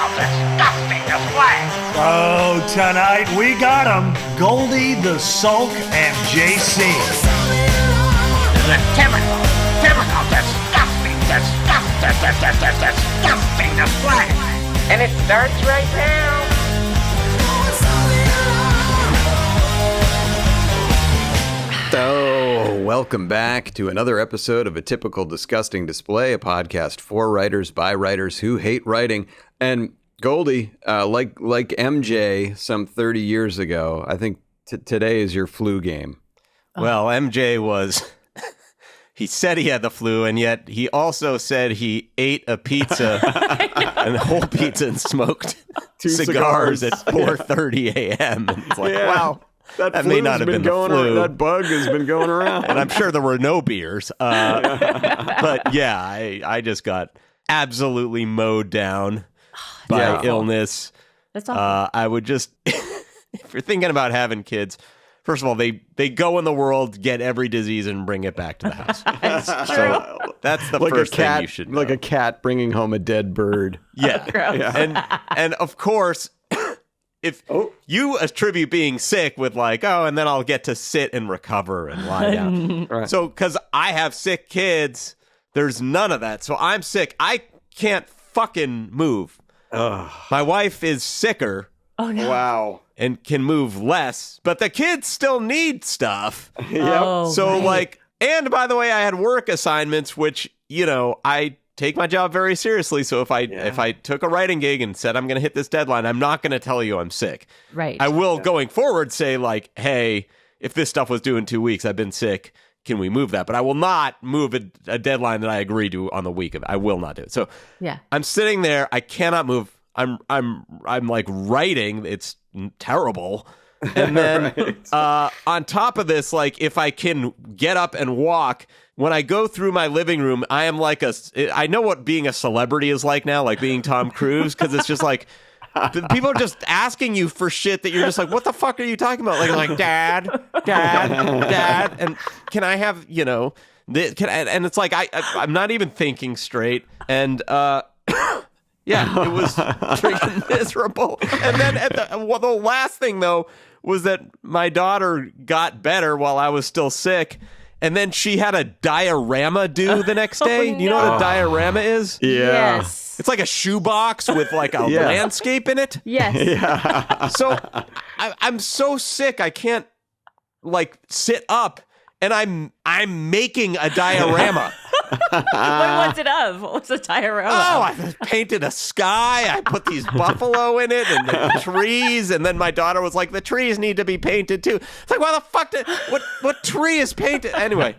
typical disgusting display. Oh, tonight we got 'em. Goldy, the Sulk, and JC. The typical disgusting display. And it starts right now. So, welcome back to another episode of A Typical Disgusting Display, a podcast for writers by writers who hate writing. And Goldy, like MJ some 30 years ago, I think today is your flu game. Well, MJ was, he said he had the flu, and yet he also said he ate a pizza, and a whole pizza, and smoked 2 cigars at 4:30 a.m. And it's like, wow. That may not have been the flu. That bug has been going around. And I'm sure there were no beers. But yeah, I just got absolutely mowed down by illness. That's awful. I would just, if you're thinking about having kids, first of all, they go in the world, get every disease, and bring it back to the house. So that's the like first a cat, thing you should know. Like a cat bringing home a dead bird. Yeah. And of course, if you attribute being sick with like, oh, and then I'll get to sit and recover and lie down. Right. So, because I have sick kids, there's none of that. So I'm sick. I can't fucking move. Ugh. My wife is sicker. Oh, no. Wow. And can move less, but the kids still need stuff. Oh, So right. like, and by the way, I had work assignments, which, you know, I take my job very seriously. So if I took a writing gig and said I'm going to hit this deadline, I'm not going to tell you I'm sick. Right. I will going forward say like, hey, if this stuff was due in 2 weeks, I've been sick. Can we move that? But I will not move a deadline that I agreed to on the week of it. I will not do it. So Yeah. I'm sitting there. I cannot move. I'm like writing. It's terrible. And then on top of this, like if I can get up and walk, when I go through my living room, I am like I know what being a celebrity is like now, like being Tom Cruise, because it's just like people are just asking you for shit that you're just like, what the fuck are you talking about? Like dad, and can I have, you know, and it's like I'm not even thinking straight, and yeah, it was freaking miserable. And then the last thing though was that my daughter got better while I was still sick. And then she had a diorama due the next day. Oh, You know what a diorama is? Yeah. Yes. It's like a shoebox with like a landscape in it. Yes. So I'm so sick I can't like sit up, and I'm making a diorama. What was it of? What was the diorama? Oh, I painted a sky. I put these buffalo in it and the trees. And then my daughter was like, the trees need to be painted too. It's like, why the fuck what tree is painted? Anyway,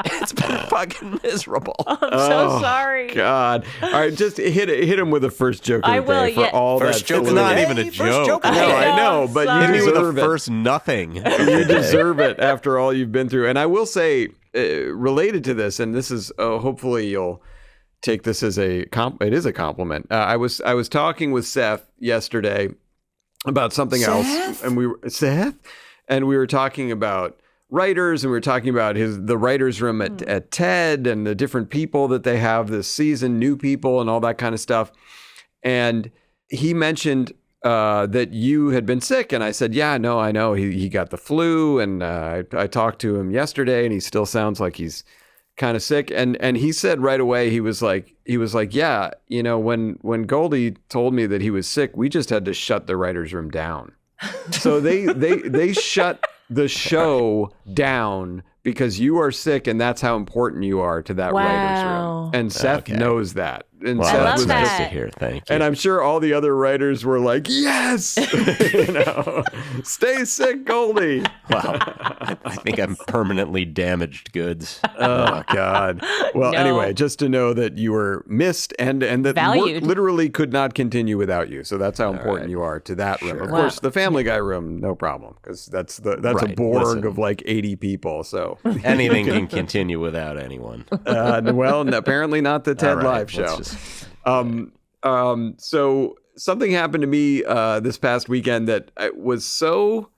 it's been fucking miserable. I'm so sorry. God. All right, just hit him with the first joke of the I will, day for yeah. all First that. joke's flu. not even a joke. I know, but sorry. you Hit me with deserve the it. first nothing. You deserve it after all you've been through. And I will say, related to this, and this is hopefully you'll take this as it is a compliment. I was talking with Seth yesterday about something else, and we were talking about writers, and we were talking about the writers' room at TED and the different people that they have this season, new people, and all that kind of stuff. And he mentioned that you had been sick, and I said, yeah, no, I know he got the flu, and I talked to him yesterday, and he still sounds like he's kind of sick, and he said right away, he was like, yeah, you know, when Goldy told me that he was sick, we just had to shut the writer's room down. So they shut the show down because you are sick, and that's how important you are to that writer's room. And Seth knows that. And Well, I that's love nice that. to hear. Thank you. and I'm sure all the other writers were like, yes, you know, stay sick, Goldy. Wow. I think I'm permanently damaged goods. Oh, God. Well, No. anyway, just to know that you were missed and that work Valued. literally could not continue without you. So that's how important you are to that room. Of Wow. course, the Family Guy room, no problem, because that's a Right, Borg listen. of like 80 people. So, Anything can continue without anyone. well, apparently not the TED All right, Live show. let's just- So something happened to me this past weekend that was so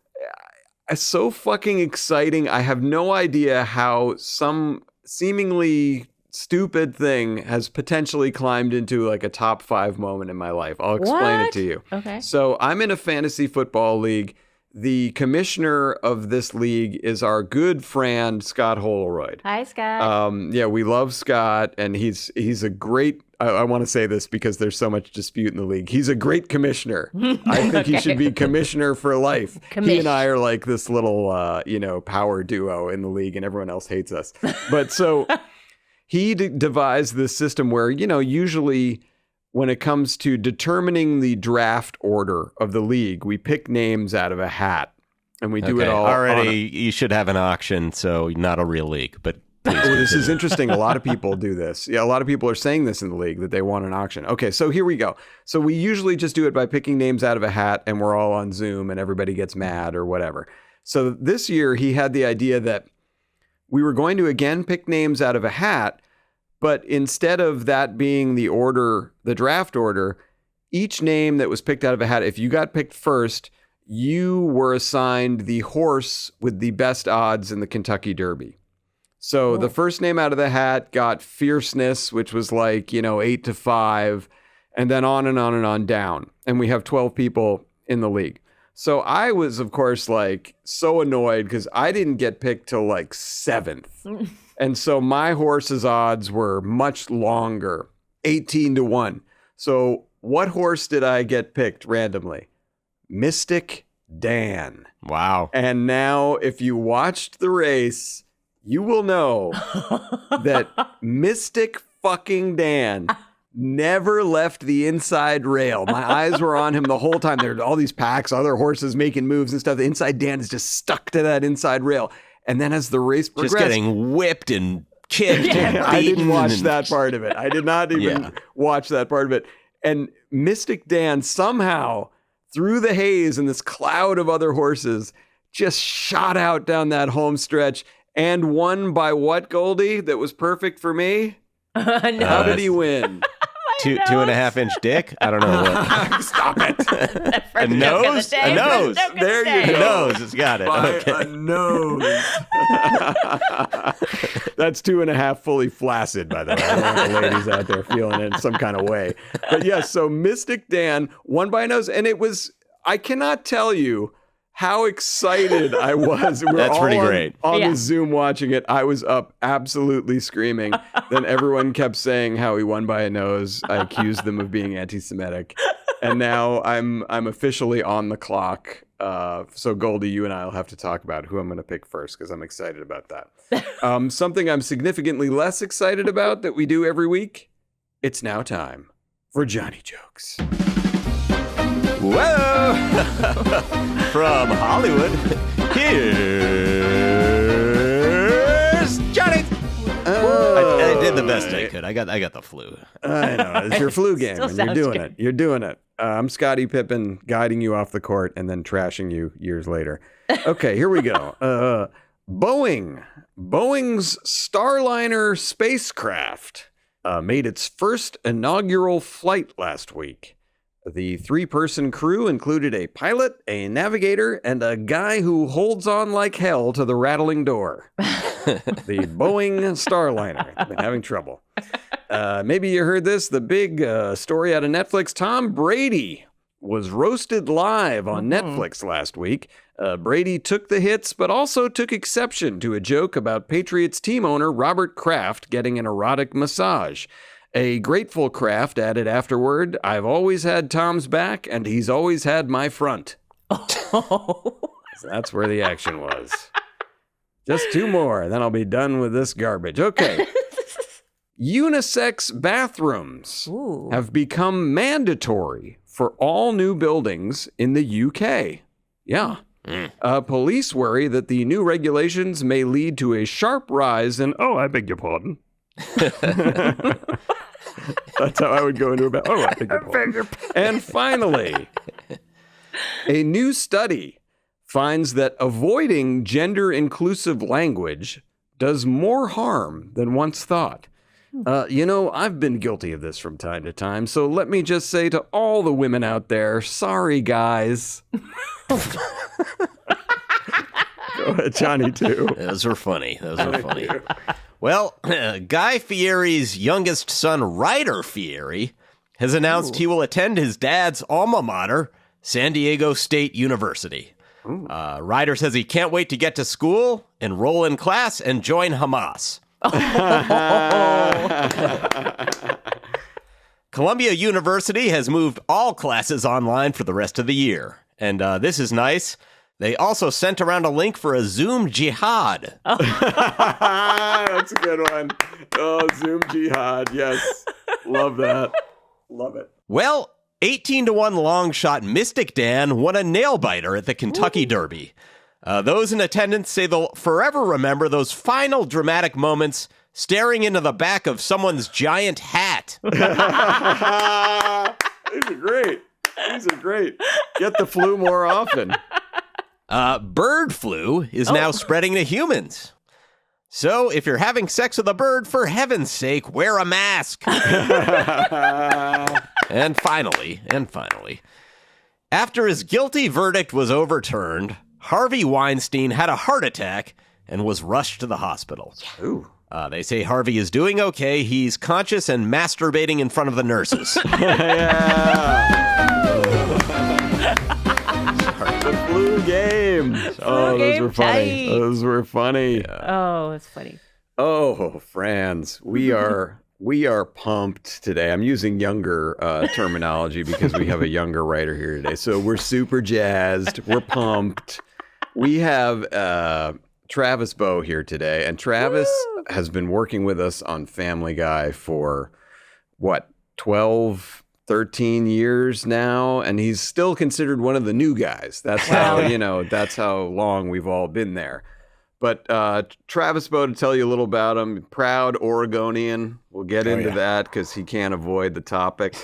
fucking exciting. I have no idea how some seemingly stupid thing has potentially climbed into like a top 5 moment in my life. I'll explain it What? to you. Okay. So I'm in a fantasy football league. The commissioner of this league is our good friend, Scott Holroyd. Hi, Scott. Yeah, we love Scott, and he's a great. I want to say this because there's so much dispute in the league. He's a great commissioner. I think he should be commissioner for life. He and I are like this little, power duo in the league, and everyone else hates us. But so he devised this system where, usually when it comes to determining the draft order of the league, we pick names out of a hat, and we do it all. Already, you should have an auction, so not a real league, but. Oh, this is interesting. A lot of people do this. Yeah, a lot of people are saying this in the league that they want an auction. Okay, so here we go. So we usually just do it by picking names out of a hat, and we're all on Zoom and everybody gets mad or whatever. So this year he had the idea that we were going to again pick names out of a hat, but instead of that being the order, the draft order, each name that was picked out of a hat, if you got picked first, you were assigned the horse with the best odds in the Kentucky Derby. So the first name out of the hat got Fierceness, which was like, 8-5, and then on and on and on down. And we have 12 people in the league. So I was, of course, like so annoyed because I didn't get picked till like 7th. And so my horse's odds were much longer, 18-1. So what horse did I get picked randomly? Mystic Dan. Wow. And now if you watched the race, you will know that Mystic fucking Dan never left the inside rail. My eyes were on him the whole time. There were all these packs, other horses making moves and stuff. The inside Dan is just stuck to that inside rail. And then as the race progressed, just getting whipped and kicked and beaten. I didn't watch that part of it. I did not even watch that part of it. And Mystic Dan somehow, through the haze and this cloud of other horses, just shot out down that home stretch. And won by what, Goldy? That was perfect for me? How did he win? 2.5-inch dick? I don't know what. Stop it. A nose? A nose. There you go. A nose. It's got it. By Okay. a nose. That's 2.5 fully flaccid, by the way. I don't want the ladies out there feeling it in some kind of way. But yes, so Mystic Dan won by a nose. And it was, I cannot tell you how excited I was. We're That's all pretty great. On the Zoom watching it. I was up absolutely screaming. Then everyone kept saying how he won by a nose. I accused them of being anti-Semitic. And now I'm officially on the clock. So Goldy, you and I will have to talk about who I'm going to pick first because I'm excited about that. Something I'm significantly less excited about that we do every week. It's now time for Johnny Jokes. Whoa! From Hollywood, here's Johnny. I did the best I could. I got the flu. I know. It's your flu game, Still and you're sounds doing good. it. You're doing it. I'm Scottie Pippen, guiding you off the court and then trashing you years later. Okay, here we go. Boeing's Starliner spacecraft made its first inaugural flight last week. The 3-person crew included a pilot, a navigator, and a guy who holds on like hell to the rattling door. The Boeing Starliner. Been having trouble. Maybe you heard this. The big story out of Netflix. Tom Brady was roasted live on Netflix last week. Brady took the hits, but also took exception to a joke about Patriots team owner Robert Kraft getting an erotic massage. A grateful Kraft added afterward, "I've always had Tom's back, and he's always had my front." So that's where the action was. Just 2 more, then I'll be done with this garbage. Okay. Unisex bathrooms have become mandatory for all new buildings in the UK. Yeah. Police worry that the new regulations may lead to a sharp rise in, oh, I beg your pardon. That's how I would go into a bathroom. Oh, I beg your pardon. And finally, a new study finds that avoiding gender-inclusive language does more harm than once thought. I've been guilty of this from time to time, so let me just say to all the women out there, sorry, guys. Go ahead, Johnny, too. Those were funny. Well, Guy Fieri's youngest son, Ryder Fieri, has announced he will attend his dad's alma mater, San Diego State University. Ryder says he can't wait to get to school, enroll in class, and join Hamas. Columbia University has moved all classes online for the rest of the year. And this is nice. They also sent around a link for a Zoom jihad. That's a good one. Oh, Zoom jihad. Yes. Love that. Love it. Well, 18-1 long shot Mystic Dan won a nail biter at the Kentucky Derby. Those in attendance say they'll forever remember those final dramatic moments staring into the back of someone's giant hat. These are great. Get the flu more often. Bird flu is now spreading to humans. So if you're having sex with a bird, for heaven's sake, wear a mask. And finally, after his guilty verdict was overturned, Harvey Weinstein had a heart attack and was rushed to the hospital. Ooh. They say Harvey is doing okay. He's conscious and masturbating in front of the nurses. The flu game. Those were funny. Those were funny. Oh, it's funny. Oh, Franz, we are pumped today. I'm using younger terminology because we have a younger writer here today. So we're super jazzed. We're pumped. We have Travis Bowe here today, and Travis has been working with us on Family Guy for 12, 13 years now, and he's still considered one of the new guys. That's how, that's how long we've all been there. But Travis Bowe, to tell you a little about him, proud Oregonian. We'll get into that because he can't avoid the topic.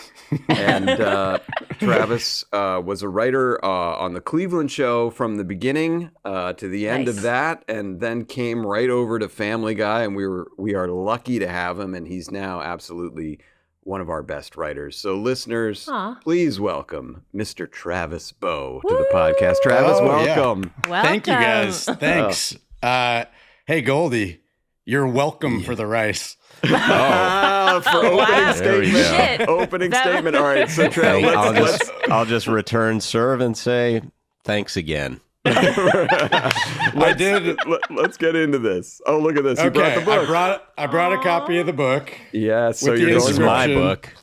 And Travis was a writer on the Cleveland Show from the beginning to the end of that, and then came right over to Family Guy, and we are lucky to have him, and he's now absolutely one of our best writers. So listeners, please welcome Mr. Travis Bowe to the podcast. Travis, welcome. Thank you, guys. Thanks. Hey, Goldy, you're welcome for the rice. For opening statement. Opening statement. All right, so Travis, I'll just return serve and say thanks again. Let's get into this. Oh, look at this. You brought the book. I brought a copy of the book. Yeah, so this is my book.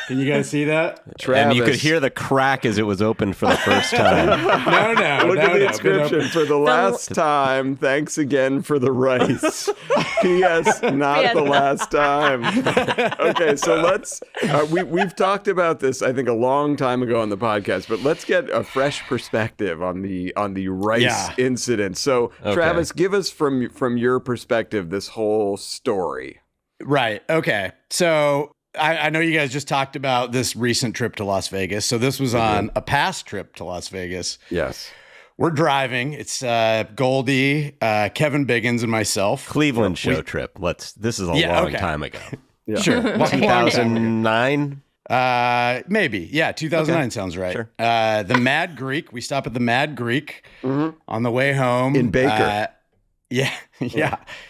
Can you guys see that? Travis. And you could hear the crack as it was opened for the first time. No. Look at the inscription. For the last time, thanks again for the rice. P.S. Not the last time. Okay, so let's. We've talked about this, I think, a long time ago on the podcast, but let's get a fresh perspective on the rice incident. So, Travis, give us from your perspective this whole story. Right. Okay. So I know you guys just talked about this recent trip to Las Vegas. So this was on a past trip to Las Vegas. Yes. We're driving. It's Goldy, Kevin Biggins, and myself. Cleveland show trip. This is a long time ago. Yeah. Sure. 2009? Maybe. Yeah, 2009 sounds right. Sure. The Mad Greek. We stop at the Mad Greek on the way home. In Baker. Yeah.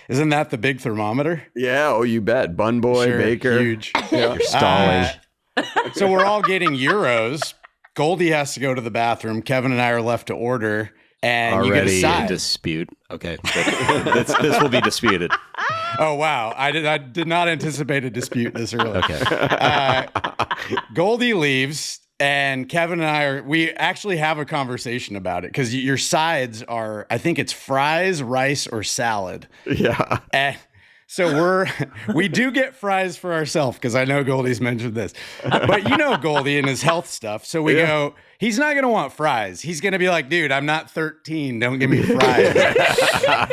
Isn't that the big thermometer? Yeah, oh, you bet. Bun Boy, Sure, Baker. huge. Yeah. You're stalling. So we're all getting euros. Goldie has to go to the bathroom. Kevin and I are left to order. And Already you get a in side. dispute. Okay. this will be disputed. Oh, wow. I did not anticipate a dispute this early. Okay. Goldie leaves. And Kevin and we actually have a conversation about it because your sides are, I think it's fries, rice, or salad. Yeah. And so we do get fries for ourselves because I know Goldie's mentioned this. But you know Goldie and his health stuff. So we go, he's not going to want fries. He's going to be like, dude, I'm not 13. Don't give me fries.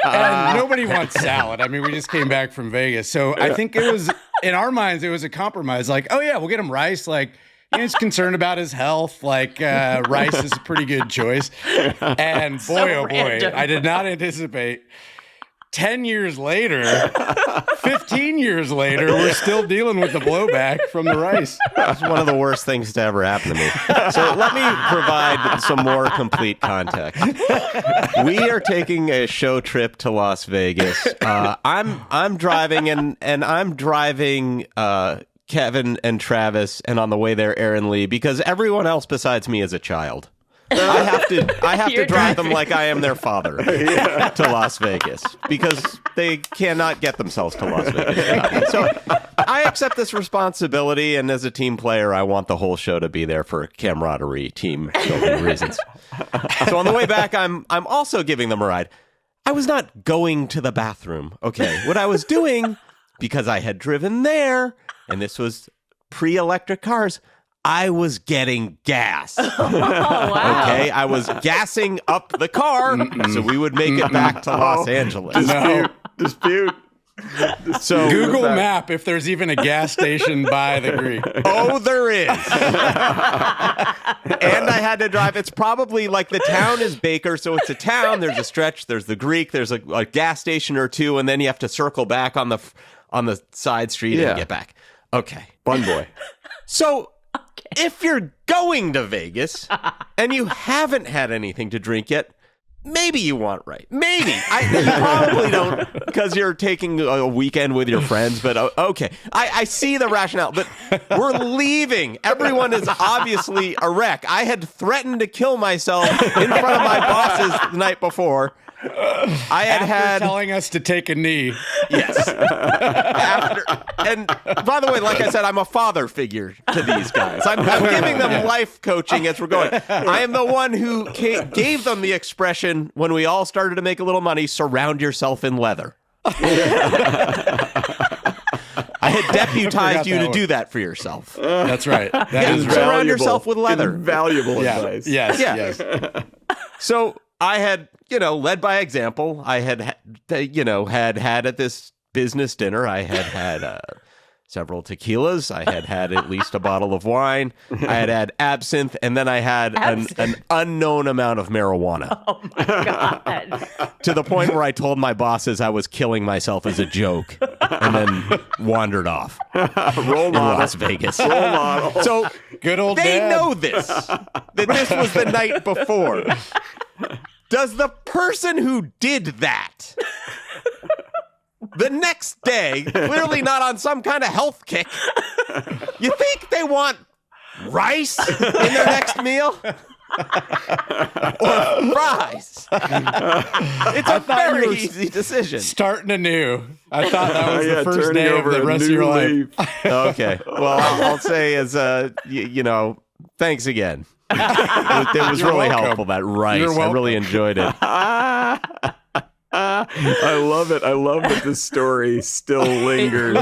And nobody wants salad. I mean, we just came back from Vegas. So I think it was, in our minds, it was a compromise. Like, oh yeah, we'll get him rice. Like, he's concerned about his health. Like, rice is a pretty good choice. And boy, oh boy, I did not anticipate. 10 years later, 15 years later, we're still dealing with the blowback from the rice. It's one of the worst things to ever happen to me. So let me provide some more complete context. We are taking a show trip to Las Vegas. I'm driving, and I'm driving Kevin and Travis, and on the way there, Aaron Lee, because everyone else besides me is a child. I have to drive them like I am their father to Las Vegas because they cannot get themselves to Las Vegas. So I accept this responsibility, and as a team player, I want the whole show to be there for camaraderie, team building reasons. So on the way back, I'm also giving them a ride. I was not going to the bathroom. Okay, what I was doing, because I had driven there, and this was pre-electric cars, I was getting gas. Oh, wow. Okay, I was gassing up the car so we would make it back to Los Angeles. Dispute. So Google Map if there's even a gas station by the Greek. Oh, there is. And I had to drive. It's probably like the town is Baker, so it's a town. There's a stretch. There's the Greek. There's a gas station or two, and then you have to circle back on the side street and get back. Okay, Fun boy. so. If you're going to Vegas and you haven't had anything to drink yet, maybe you want right. Maybe. You probably don't because you're taking a weekend with your friends, but okay. I see the rationale, but we're leaving. Everyone is obviously a wreck. I had threatened to kill myself in front of my bosses the night before. I had telling us to take a knee. Yes. And by the way, like I said, I'm a father figure to these guys. I'm giving them life coaching as we're going. I am the one who gave them the expression when we all started to make a little money, surround yourself in leather. I had deputized you to do that for yourself. That's right. That is surround valuable. yourself with leather. Valuable advice. Yes. So I had, led by example. I had at this business dinner, I had several tequilas. I had at least a bottle of wine. I had absinthe, and then I had an unknown amount of marijuana. Oh my God. To the point where I told my bosses I was killing myself as a joke, and then wandered off. Role in model. Las Vegas. Role model. So Good old they dad. know that this was the night before. Does the person who did that the next day, clearly not on some kind of health kick, you think they want rice in their next meal? Or fries? It's a very easy decision. Starting anew. I thought that was the first turning day of over the a rest of new your life. leaf. Okay. Well, I'll say as thanks again. It was really welcome. helpful, that rice. You're I welcome. really enjoyed it. I love it. I love that this story still lingers.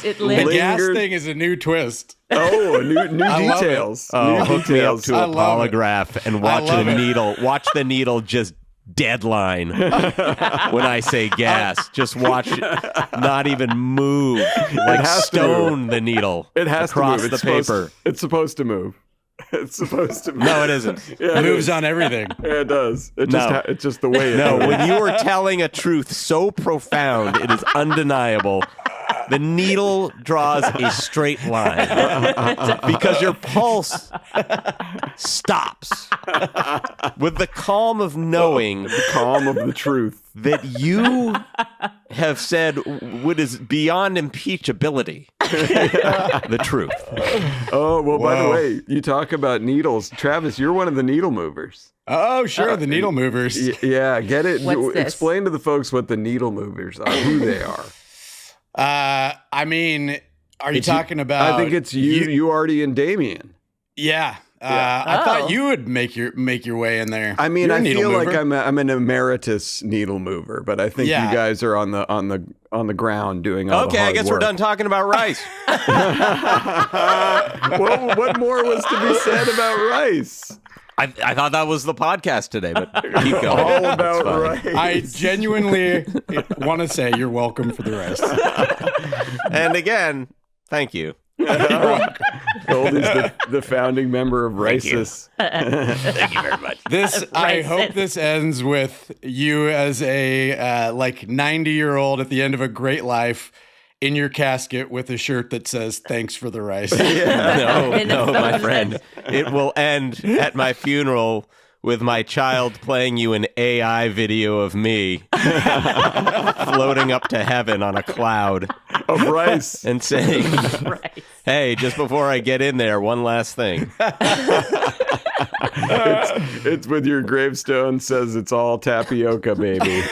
It The lives. gas Lingered. thing is a new twist. Oh, new I love it. details. Oh, New hook me up details. to I a love it. polygraph and I watch love the it. needle. Watch the needle just deadline when I say gas. Just watch it not even move. Like has to stone the needle It has across to move. the paper. It's supposed to move. It's supposed to move. No, it isn't. Yeah, it Moves is. on everything. Yeah, it does. It's No. it's just the way it No, is. when you are telling a truth so profound, it is undeniable. The needle draws a straight line because your pulse stops with the calm of knowing The calm of the truth. that you have said what is beyond impeachability. The truth. Oh, well, by the Whoa. way, you talk about needles. Travis, you're one of the needle movers. Oh, sure. The needle movers. Yeah, get it? What's this? Explain to the folks what the needle movers are, who they are. I mean, are you It's you- talking about? I think it's you, Artie, and Damien. Yeah. Yeah. I Oh. thought you would make your way in there. I mean, You're a I needle feel like mover. I'm an emeritus needle mover, but I think Yeah. you guys are on the ground doing all the Okay, I hard guess work. we're done talking about rice. Well, what more was to be said about rice? I thought that was the podcast today, but keep going. All That's about fine. rice. I genuinely want to say you're welcome for the rest. And again, thank you. Goldie's the founding member of Rices. Thank you very much. I Right. hope this ends with you as a like 90-year-old at the end of a great life in your casket with a shirt that says "Thanks for the rice." No, my friend. It will end at my funeral with my child playing you an AI video of me floating up to heaven on a cloud Of rice. and saying, Right. hey, just before I get in there, one last thing. It's with your gravestone says it's all tapioca, baby.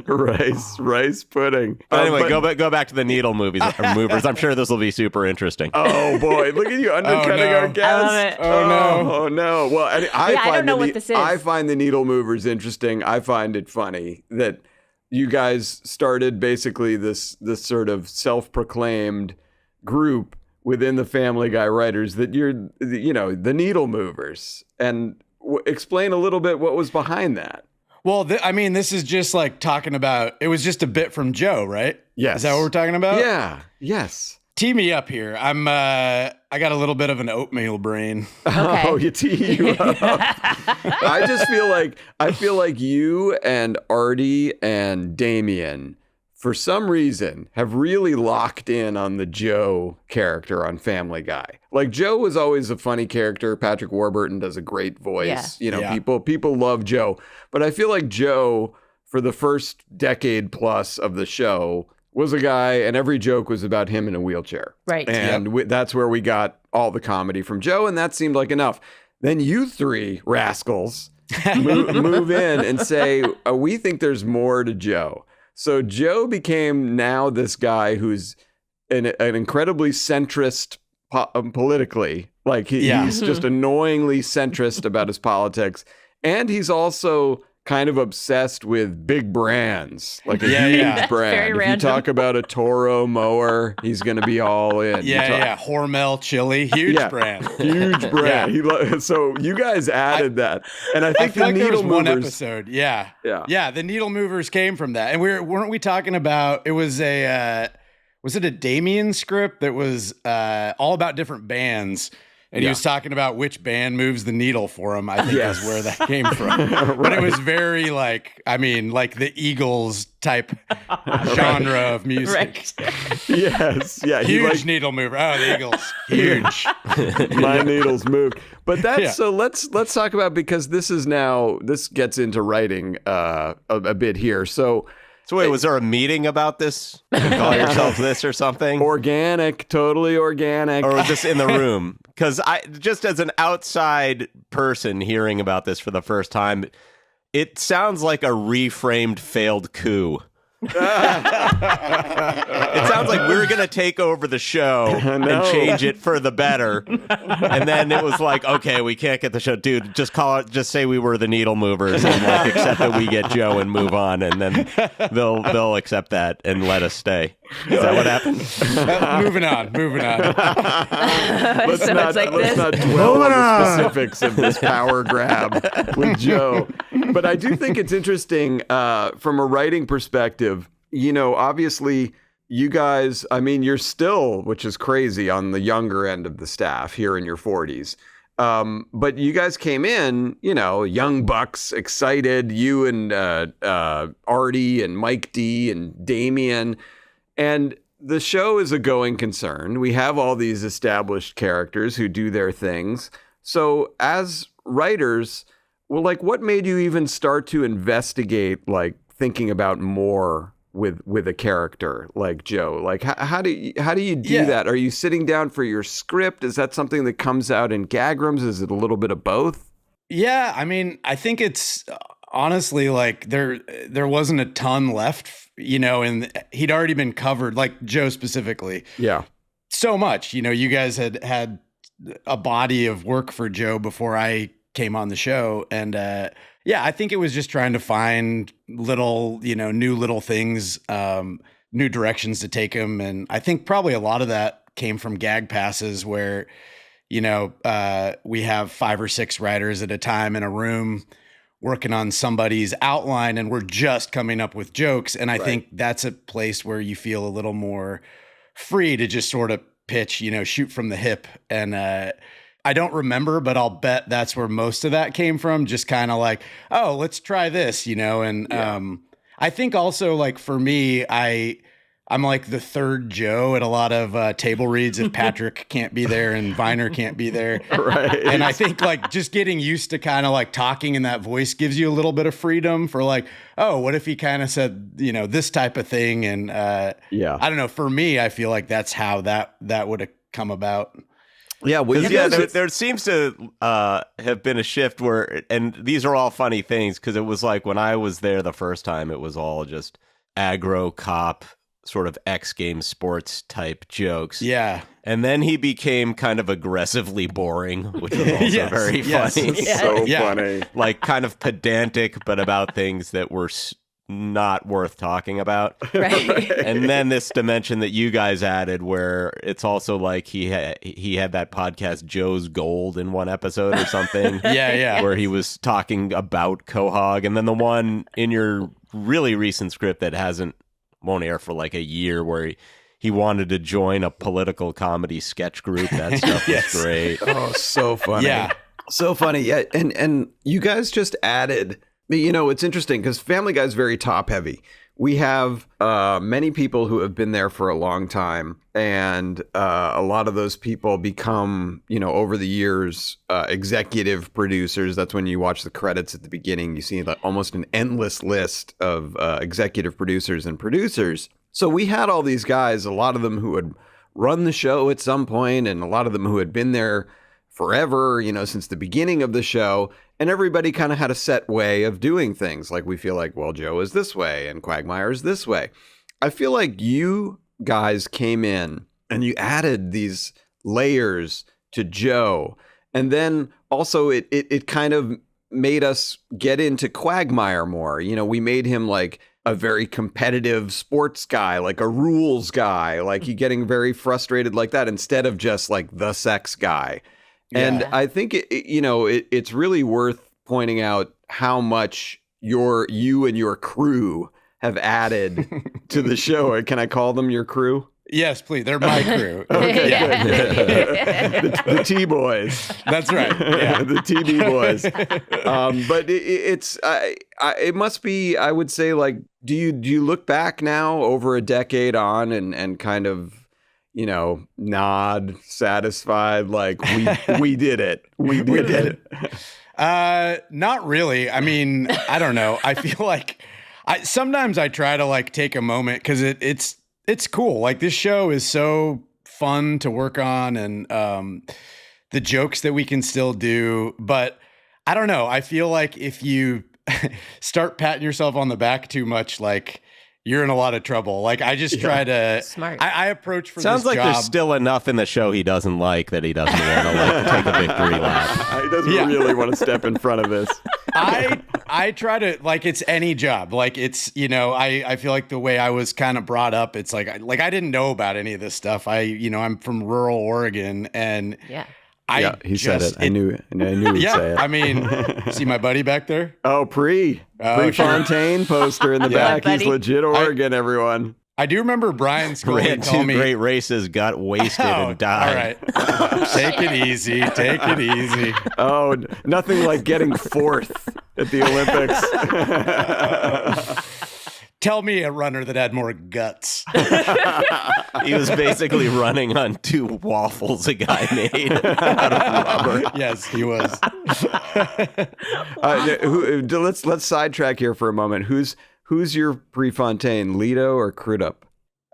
rice pudding. But anyway, go back to the needle movers. I'm sure this will be super interesting. Oh boy, look at you undercutting no. our guests. I love it. Oh, no. Oh no. Well, I don't know what this is. I find the needle movers interesting. I find it funny that you guys started basically this sort of self-proclaimed group within the Family Guy writers that you're, the needle movers, and explain a little bit what was behind that. Well, I mean, this is just like talking about. It was just a bit from Joe, right? Yes. Is that what we're talking about? Yeah. Yes. Tee me up here. I got a little bit of an oatmeal brain. Okay. Oh, you tee you up. I just feel like you and Artie and Damien, for some reason, have really locked in on the Joe character on Family Guy. Like, Joe was always a funny character. Patrick Warburton does a great voice. Yeah. People love Joe. But I feel like Joe, for the first decade plus of the show, was a guy, and every joke was about him in a wheelchair. Right. And that's where we got all the comedy from Joe, and that seemed like enough. Then you three rascals move in and say, we think there's more to Joe. So Joe became now this guy who's an incredibly centrist politically. Like he's just annoyingly centrist about his politics. And he's also kind of obsessed with big brands, like a huge brand. Very If random. you talk about a Toro mower, he's going to be all in. Hormel chili, huge brand. Huge brand. So you guys added that, and I think I feel the like there needle was one movers. episode. Yeah. Yeah. The needle movers came from that, and weren't we talking about? It was was it a Damien script that was all about different bands? And he was talking about which band moves the needle for him, I think is where that came from. But it was very like the Eagles type genre of music. Right. Yes. Yeah. Huge needle mover. Oh, the Eagles. Huge. My needles moved. But that's so let's talk about, because this gets into writing a bit here. So wait, was there a meeting about this? You call yourself this or something? totally organic. Or was this in the room? Because I, just as an outside person hearing about this for the first time, it sounds like a reframed failed coup. It sounds like we're going to take over the show and change it for the better. And then it was like, okay, we can't get the show. Dude, just say we were the needle movers and like accept that we get Joe and move on. And then they'll accept that and let us stay. Is that what happened? Moving on. Let's So not it's like this. dwell on the specifics of this power grab with Joe. But I do think it's interesting from a writing perspective. Obviously, you guys, you're still, which is crazy, on the younger end of the staff here in your 40s. But you guys came in, young bucks, excited, you and Artie and Mike D and Damien. And the show is a going concern. We have all these established characters who do their things. So as writers, what made you even start to investigate, thinking about more with a character like Joe? How do you do that? Are you sitting down for your script? Is that something that comes out in gag rooms? Is it a little bit of both? Yeah, I think it's honestly there wasn't a ton left, and he'd already been covered, like Joe specifically. Yeah. So much, you guys had a body of work for Joe before I came on the show. And I think it was just trying to find little, new little things, new directions to take him. And I think probably a lot of that came from gag passes where, we have 5 or 6 writers at a time in a room working on somebody's outline, and we're just coming up with jokes. And I think that's a place where you feel a little more free to just sort of pitch, shoot from the hip. And I don't remember, but I'll bet that's where most of that came from. Just kind of like, oh, let's try this, and I think also like for me, I'm like the third Joe at a lot of table reads if Patrick can't be there and Viner can't be there. Right. And I think like just getting used to kind of like talking in that voice gives you a little bit of freedom for like, oh, what if he kind of said, this type of thing? And I don't know. For me, I feel like that's how that would have come about. Yeah, well, there seems to have been a shift where, and these are all funny things, because it was like when I was there the first time, it was all just aggro cop, sort of X Games sports type jokes. Yeah. And then he became kind of aggressively boring, which was also very funny. So funny. Like kind of pedantic, but about things that were not worth talking about. Right. And then this dimension that you guys added where it's also like he had that podcast Joe's Gold in one episode or something. Yeah. Where he was talking about Quahog. And then the one in your really recent script that won't air for like a year, where he wanted to join a political comedy sketch group. That stuff was great. Oh, so funny. Yeah. So funny. Yeah. And you guys just added, it's interesting because Family Guy is very top heavy. We have many people who have been there for a long time, and a lot of those people become, over the years, executive producers. That's when you watch the credits at the beginning. You see like almost an endless list of executive producers and producers. So we had all these guys, a lot of them who had run the show at some point, and a lot of them who had been there forever, since the beginning of the show. And everybody kind of had a set way of doing things. Like we feel like, well, Joe is this way and Quagmire is this way. I feel like you guys came in and you added these layers to Joe. And then also it kind of made us get into Quagmire more. We made him like a very competitive sports guy, like a rules guy, like he getting very frustrated like that instead of just like the sex guy. And I think it's really worth pointing out how much you and your crew have added to the show. Can I call them your crew? Yes, please. They're my crew. Okay. The T-Boys. That's right. Yeah. The TB boys. But it must be, I would say, like, do you look back now over a decade on and kind of, nod satisfied, like we did it. We did it. Not really. I mean, I don't know. I feel like sometimes I try to like take a moment because it's cool. Like this show is so fun to work on, and the jokes that we can still do. But I don't know. I feel like if you start patting yourself on the back too much, like you're in a lot of trouble. Like I just try to Smart. I approach for Sounds this like job. there's still enough in the show he doesn't like that he doesn't want to like take a victory lap. He doesn't really want to step in front of this. I try to, like, it's any job. Like it's, I feel like the way I was kind of brought up, it's like I didn't know about any of this stuff. I'm from rural Oregon, and He said it. I knew he'd say it. I mean, see my buddy back there? Oh, Prefontaine poster in the back. buddy. He's legit Oregon, everyone. I do remember Brian Scully Ran tell two me. great races, got wasted, and died. All right. Take it easy. Take it easy. Oh, nothing like getting fourth at the Olympics. Tell me a runner that had more guts. He was basically running on two waffles a guy made out of rubber. Yes, he was. Let's sidetrack here for a moment. Who's your Prefontaine, Lido or Crudup?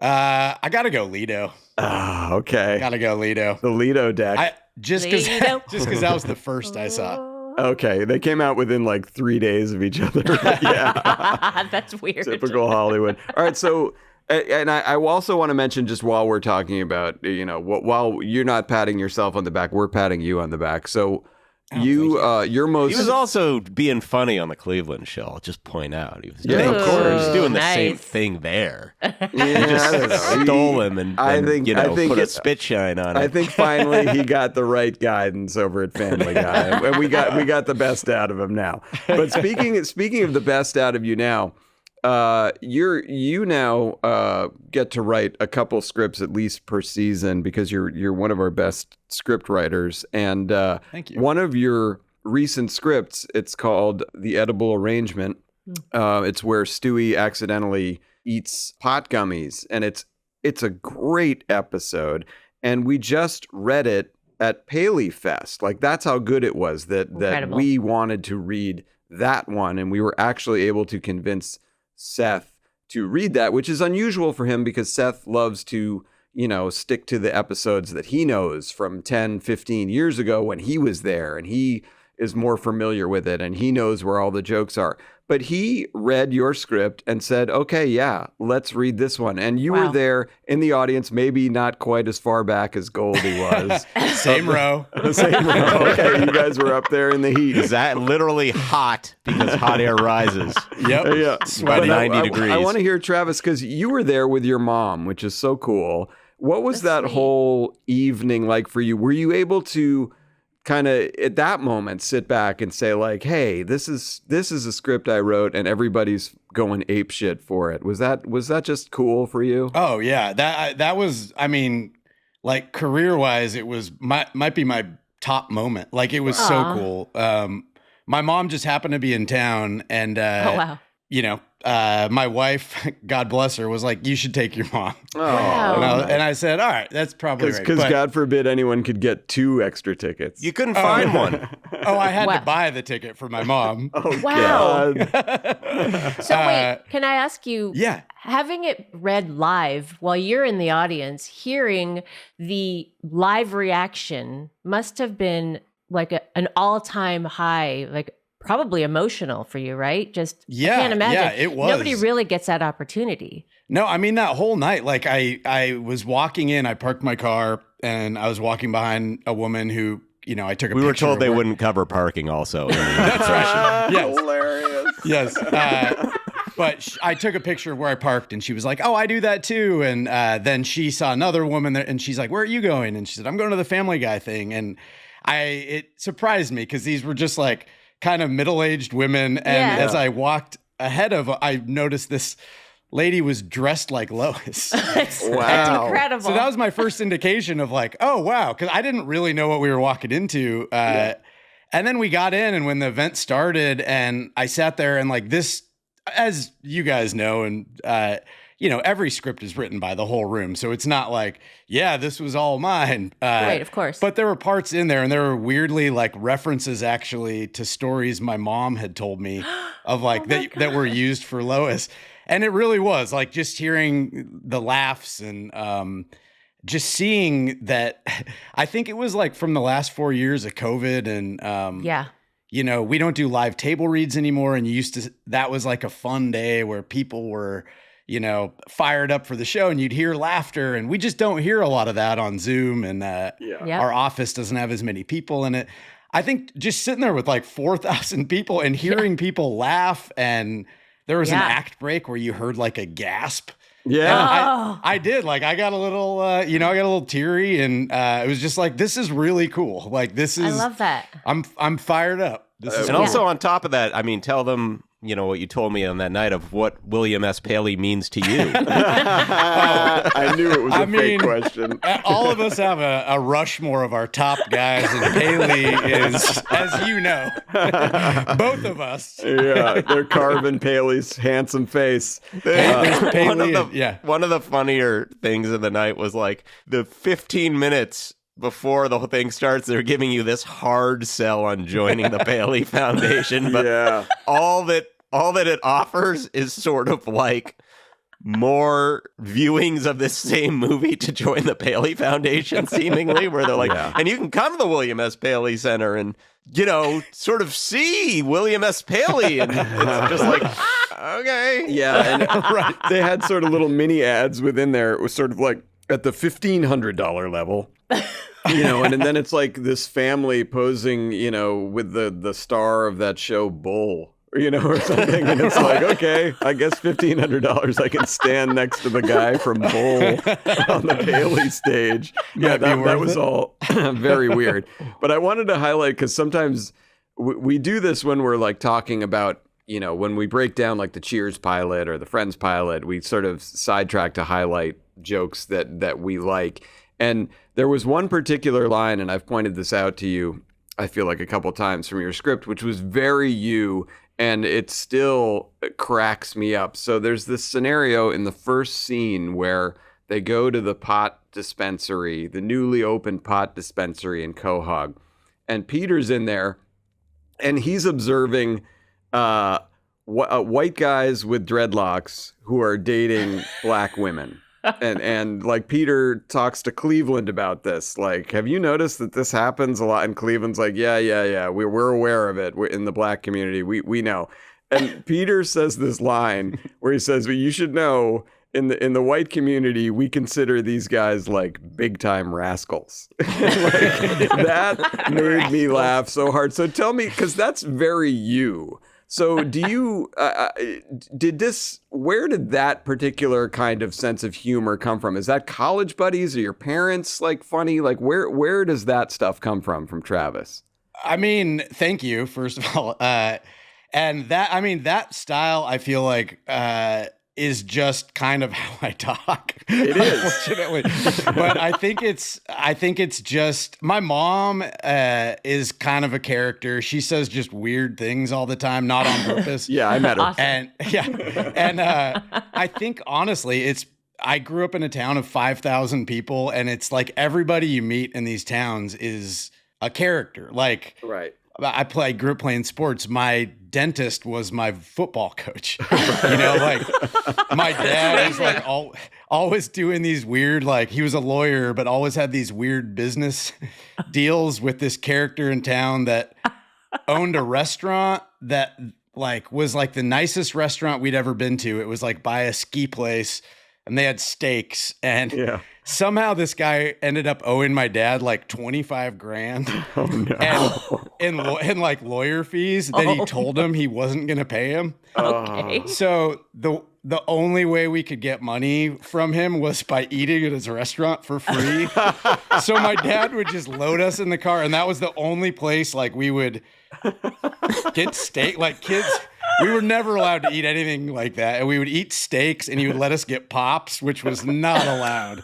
I gotta go Lido. Ah, okay. Gotta go Lido. The Lido deck. Just because that was the first I saw. Okay, they came out within like 3 days of each other. Yeah, That's weird. typical Hollywood. All right, so and I also want to mention, just while we're talking about, while you're not patting yourself on the back, we're patting you on the back. So you're most. He was also being funny on the Cleveland show. I'll just point out he was Yeah, doing, of course. he was doing the same Nice. thing there. Yeah, I don't know. Stole him and I think put a it- spit shine on I it. think finally he got the right guidance over at Family Guy, and we got the best out of him now. But speaking of the best out of you now, you now get to write a couple scripts at least per season because you're one of our best script writers. And Thank you. One of your recent scripts, it's called The Edible Arrangement. It's where Stewie accidentally eats pot gummies, and it's a great episode. And we just read it at Paley Fest. Like, that's how good it was that Incredible. we wanted to read that one, and we were actually able to convince Seth to read that, which is unusual for him because Seth loves to, stick to the episodes that he knows from 10, 15 years ago when he was there, and he is more familiar with it, and he knows where all the jokes are. But he read your script and said, okay, yeah, let's read this one. And you were there in the audience, maybe not quite as far back as Goldy was. Same row. Same row. Okay, you guys were up there in the heat. Is that literally hot because hot air rises? Yep. Yeah. By 90 I degrees. want to hear, Travis, because you were there with your mom, which is so cool. What was that sweet. whole evening like for you? Were you able to kind of at that moment sit back and say like, hey, this is a script I wrote and everybody's going ape shit for it? Was that just cool for you? Oh yeah, that was. I mean, like career-wise, it was might be my top moment. Like it was so cool. My mom just happened to be in town, and Oh, wow. My wife, God bless her, was like, "You should take your mom." Wow. And I said, "All right, that's probably right." Because But- God forbid anyone could get 2 extra tickets. You couldn't find one. oh, I had Wow. to buy the ticket for my mom. Wow. God. So wait, can I ask you? Yeah. Having it read live while you're in the audience, hearing the live reaction must have been like an all-time high, like probably emotional for you, right? Just Yeah, I can't imagine. yeah, it was. Nobody really gets that opportunity. No, I mean that whole night, like I was walking in, I parked my car, and I was walking behind a woman who, I took a We were picture told of they her- wouldn't cover parking also. That's right. Yes. Hilarious. Yes. But I took a picture of where I parked, and she was like, "Oh, I do that too." And then she saw another woman there, and she's like, "Where are you going?" And she said, "I'm going to the Family Guy thing." And it surprised me because these were just like kind of middle-aged women. And Yeah. as I walked ahead of, I noticed this lady was dressed like Lois. That's Wow. incredible. So that was my first indication of like, oh, wow. Because I didn't really know what we were walking into. And then we got in, and when the event started, and I sat there, and like this, as you guys know, and every script is written by the whole room. So it's not like, yeah, this was all mine. Right, of course. But there were parts in there, and there were weirdly like references actually to stories my mom had told me of like that were used for Lois. And it really was like just hearing the laughs and just seeing that. I think it was like from the last 4 years of COVID, and yeah. we don't do live table reads anymore. And that was like a fun day where people were, fired up for the show, and you'd hear laughter, and we just don't hear a lot of that on Zoom. And Yep. our office doesn't have as many people in it. I think just sitting there with like 4,000 people and hearing people laugh, and there was an Yeah. act break where you heard like a gasp. Yeah. Oh. I did. Like I got a little, I got a little teary, and it was just like, this is really cool. Like this is. I love that. I'm fired up. This is And cool. also on top of that, I mean, tell them, what you told me on that night of what William S. Paley means to you. I knew it was a fake question. All of us have a Rushmore of our top guys, and Paley is, as you know, both of us. Yeah, they're carving Paley's handsome face. Paley, One of the funnier things of the night was like the 15 minutes before the whole thing starts, they're giving you this hard sell on joining the Paley Foundation, but Yeah. all that it offers is sort of like more viewings of this same movie to join the Paley Foundation, seemingly, where they're like, and you can come to the William S. Paley Center and, sort of see William S. Paley. And it's just like, okay. Yeah, and they had sort of little mini ads within there. It was sort of like at the $1,500 level. And then it's like this family posing, with the star of that show, Bowe, or something. And it's like, okay, I guess $1,500 I can stand next to the guy from Bowe on the Paley stage. Yeah, that was all very weird. But I wanted to highlight, because sometimes we do this when we're like talking about, when we break down like the Cheers pilot or the Friends pilot, we sort of sidetrack to highlight jokes that we like. And there was one particular line, and I've pointed this out to you, I feel like a couple times from your script, which was very you, and it still cracks me up. So there's this scenario in the first scene where they go to the pot dispensary, the newly opened pot dispensary in Quahog, and Peter's in there, and he's observing white guys with dreadlocks who are dating black women. And like Peter talks to Cleveland about this. Like, have you noticed that this happens a lot? And Cleveland's like, yeah. We're aware of it. We're in the black community. We know. And Peter says this line where he says, well, you should know in the white community, we consider these guys like big time rascals. That made me laugh so hard. So tell me, because that's very you. So do you, where did that particular kind of sense of humor come from? Is that college buddies or your parents like funny? Like where does that stuff come from Travis? I mean, thank you, first of all. And that style, I feel like, is just kind of how I talk. It is, unfortunately. But I think it's just my mom is kind of a character. She says just weird things all the time, not on purpose. Yeah, I met her. Awesome. And I think honestly, I grew up in a town of 5,000 people, and it's like everybody you meet in these towns is a character. Like, right. I grew up playing sports. My dentist was my football coach. Like my dad is like always doing these weird, like he was a lawyer, but always had these weird business deals with this character in town that owned a restaurant that like was like the nicest restaurant we'd ever been to. It was like by a ski place, and they had steaks, and somehow this guy ended up owing my dad like 25 grand and like lawyer fees that he told him he wasn't going to pay him. Okay. So the only way we could get money from him was by eating at his restaurant for free. So my dad would just load us in the car, and that was the only place like we would get steak. Like kids, we were never allowed to eat anything like that, and we would eat steaks, and he would let us get pops, which was not allowed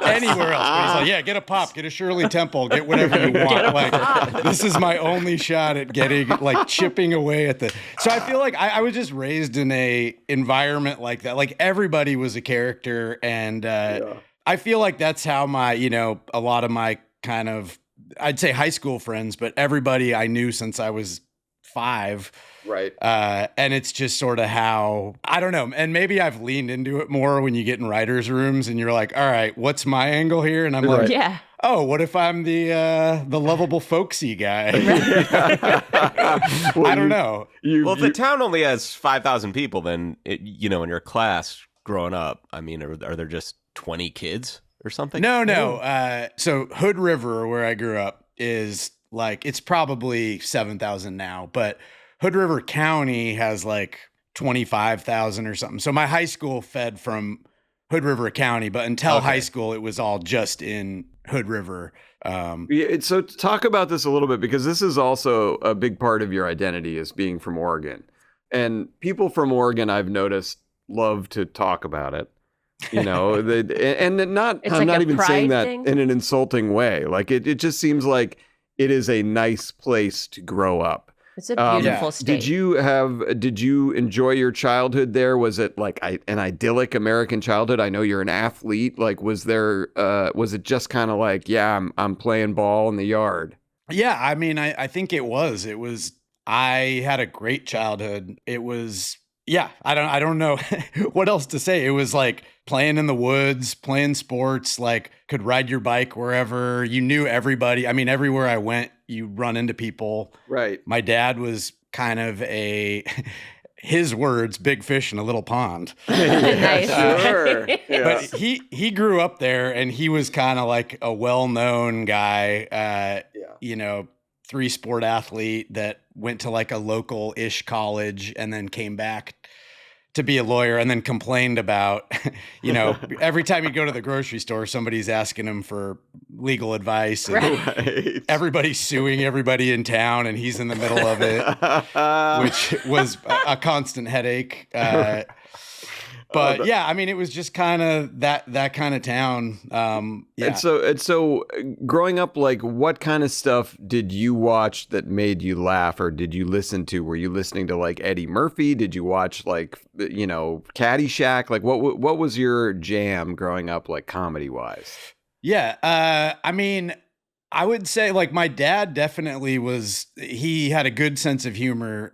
anywhere else. But he's like, yeah, get a pop, get a Shirley Temple, get whatever you want. Like, this is my only shot at getting, like, chipping away at the. So I feel like I was just raised in a environment like that. Like, everybody was a character, and I feel like that's how my, a lot of my kind of, I'd say high school friends, but everybody I knew since I was 5. Right. And it's just sort of how, I don't know. And maybe I've leaned into it more when you get in writers' rooms and you're like, all right, what's my angle here? And I'm like, Yeah. oh, what if I'm the lovable folksy guy? Well, I don't know. If the town only has 5,000 people, then, in your class growing up, I mean, are there just 20 kids or something? No. So Hood River, where I grew up, is like, it's probably 7,000 now, but Hood River County has like 25,000 or something. So my high school fed from Hood River County, but until high school, it was all just in Hood River. So talk about this a little bit, because this is also a big part of your identity is being from Oregon. And people from Oregon, I've noticed, love to talk about it. I'm not even saying that in an insulting way. Like it just seems like it is a nice place to grow up. It's a beautiful state. Did you enjoy your childhood there? Was it like an idyllic American childhood? I know you're an athlete. Like, was it just kind of like, I'm playing ball in the yard? Yeah. I mean, I think it was, I had a great childhood. It was, I don't know what else to say. It was like playing in the woods, playing sports, like could ride your bike wherever. You knew everybody. I mean, everywhere I went, you run into people. Right. My dad was kind of his words, big fish in a little pond. Nice. Sure. But he grew up there, and he was kind of like a well-known guy, 3-sport athlete that went to like a local-ish college and then came back to be a lawyer and then complained about, every time you go to the grocery store, somebody's asking him for legal advice. And Right. everybody's suing everybody in town and he's in the middle of it, which was a constant headache. But yeah, I mean, it was just kind of that kind of town. Yeah. And so growing up, like, what kind of stuff did you watch that made you laugh, or did you listen to? Were you listening to like Eddie Murphy? Did you watch like, Caddyshack? Like, what was your jam growing up, like comedy wise? Yeah. I mean, I would say like my dad definitely he had a good sense of humor.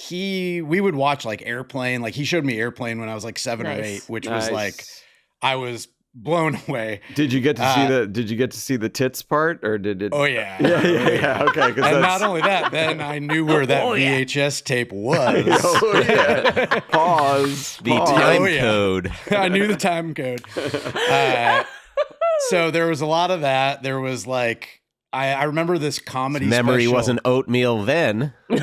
We would watch like Airplane. Like he showed me Airplane when I was like 7 or 8, which was like, I was blown away. Did you get to see the tits part, or did it? Oh yeah. Yeah. Okay. And not only that, then I knew where that VHS tape was. Oh yeah. Pause. The time code. I knew the time code. So there was a lot of that. There was like, I remember this comedy Memory special. wasn't oatmeal then. No.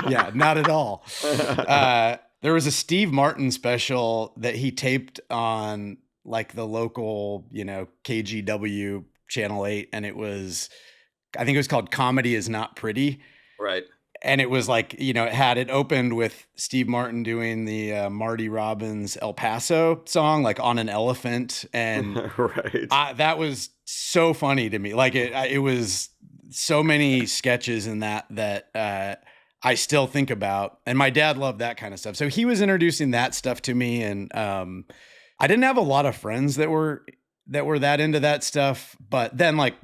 Yeah, not at all. There was a Steve Martin special that he taped on like the local, KGW Channel 8. And I think it was called Comedy Is Not Pretty. Right. And it was like, it opened with Steve Martin doing the Marty Robbins El Paso song, like on an elephant. And right. that was so funny to me. Like it was so many sketches in that I still think about. And my dad loved that kind of stuff. So he was introducing that stuff to me. And I didn't have a lot of friends that were that into that stuff. But then like,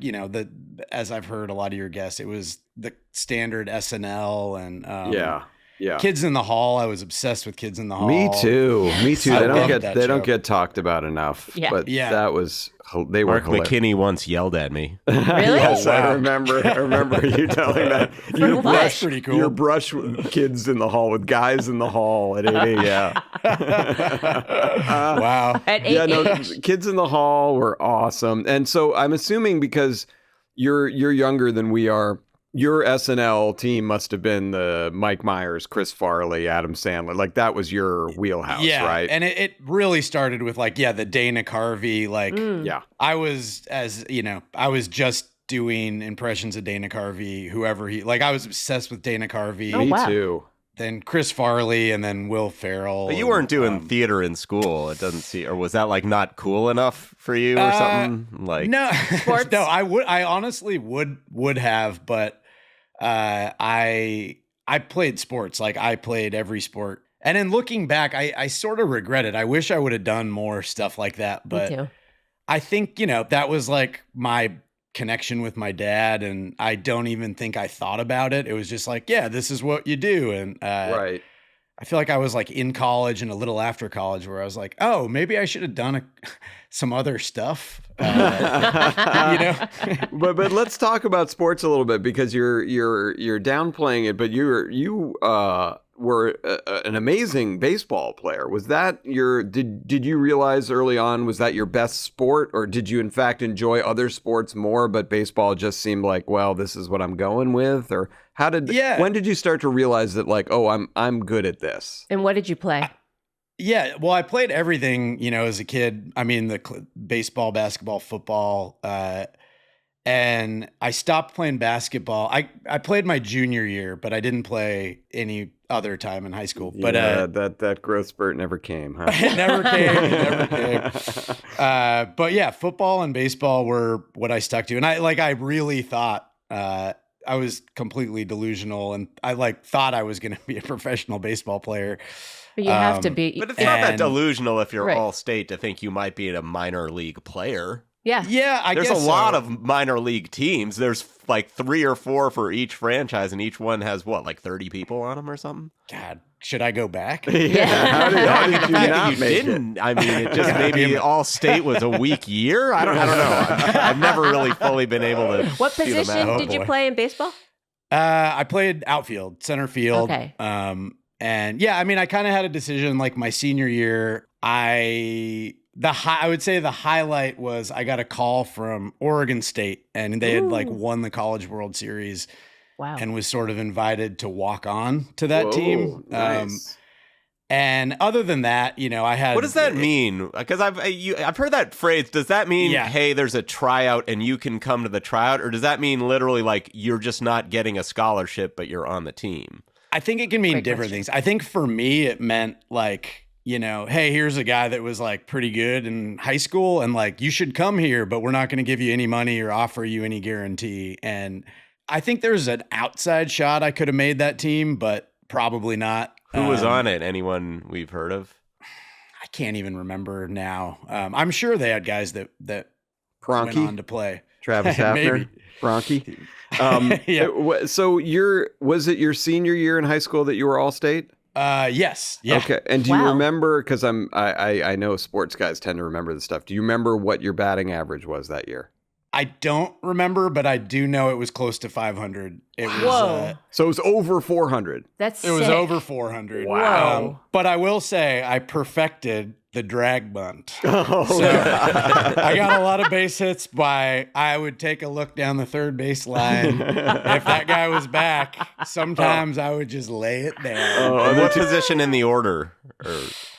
as I've heard a lot of your guests, it was the standard SNL and yeah. Kids in the Hall. I was obsessed with Kids in the Hall. Me too. They don't show. get talked about enough. Yeah. But Yeah. that was they were Mark hilarious. McKinney once yelled at me. Really? Yes, Wow. I remember you telling that. You what? That's pretty cool. You brush with kids in the hall, with guys in the hall at 8 a.m. Wow. At 8 Yeah, no, a.m. kids in the hall were awesome. And so I'm assuming because you're younger than we are, your SNL team must have been the Mike Myers, Chris Farley, Adam Sandler. Like that was your wheelhouse, Yeah. right? And it really started with like, the Dana Carvey, like Yeah. I was just doing impressions of Dana Carvey, whoever I was obsessed with Dana Carvey. Oh, Me wow. too. Then Chris Farley and then Will Ferrell. But you weren't doing theater in school. It doesn't seem, or was that like not cool enough for you or something? Like No, Sports? no, I honestly would have, but I played sports. Like I played every sport. And in looking back, I sort of regret it. I wish I would have done more stuff like that. Me But too. I think, that was like my connection with my dad. And I don't even think I thought about it. It was just like, yeah, this is what you do. And Right. I feel like I was like in college and a little after college where I was like, oh, maybe I should have done some other stuff. But let's talk about sports a little bit, because you're downplaying it, but you were an amazing baseball player. Was that did you realize early on, was that your best sport, or did you in fact enjoy other sports more, but baseball just seemed like, well, this is what I'm going with? Or when did you start to realize that like, oh, I'm good at this? And what did you play? Yeah, well, I played everything, as a kid. I mean, baseball, basketball, football, and I stopped playing basketball. I played my junior year, but I didn't play any other time in high school. But that growth spurt never came, huh? it never came. But yeah, football and baseball were what I stuck to, and I really thought I was completely delusional, and I thought I was going to be a professional baseball player. But you have to be. But it's not that delusional if you're Right. all state to think you might be a minor league player. Yeah. Yeah, I There's guess a lot so. of minor league teams. There's like 3 or 4 for each franchise, and each one has like 30 people on them or something. God, should I go back? Yeah. How did you The fact that not you make it? didn't. I mean, it just God maybe damn it. all state was a weak year. I don't know. I've never really fully been able to. What do the math. position Oh, did you boy. play in baseball? I played outfield, center field. Okay. And yeah, I mean, I kind of had a decision like my senior year. I would say the highlight was I got a call from Oregon State, and they had like won the College World Series Wow. and was sort of invited to walk on to that Whoa, team. nice. And other than that, you know, I had. What does that mean? Because I've heard that phrase. Does that mean, hey, there's a tryout and you can come to the tryout? Or does that mean literally like you're just not getting a scholarship, but you're on the team? I think it can mean different things. I think for me, it meant like, you know, hey, here's a guy that was like pretty good in high school and like, you should come here, but we're not going to give you any money or offer you any guarantee. And I think there's an outside shot I could have made that team, but probably not. Who was on it? Anyone we've heard of? I can't even remember now. I'm sure they had guys that went on to play. Travis Hafner, Bronchi. Yeah. So was it your senior year in high school that you were All-State? Yes. Yeah. Okay. And do you remember? Because I know sports guys tend to remember this stuff. Do you remember what your batting average was that year? I don't remember, but I do know it was close to 500. It was. So it was over 400. It was over 400. Wow. But I will say I perfected the drag bunt. Oh, so I got a lot of base hits by I would take a look down the third base line. If that guy was back, sometimes I would just lay it down. And what position in the order?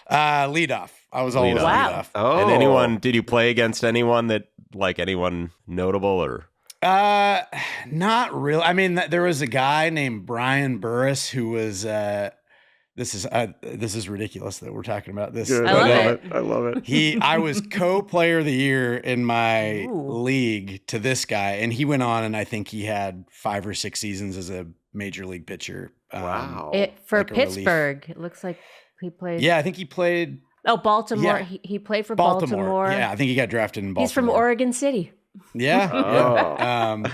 Leadoff. I was always leadoff. And did you play against anyone that like anyone notable or? Not really. I mean, there was a guy named Brian Burris who was, this is ridiculous that we're talking about this. Good. I love it. I was co-player of the year in my league to this guy, and he went on, and I think he had 5 or 6 seasons as a major league pitcher. Wow. For Pittsburgh, it looks like he played. Yeah, I think he played. Oh, Baltimore. Yeah. He played for Baltimore. Yeah, I think he got drafted in Baltimore. He's from Oregon City. Yeah. Oh.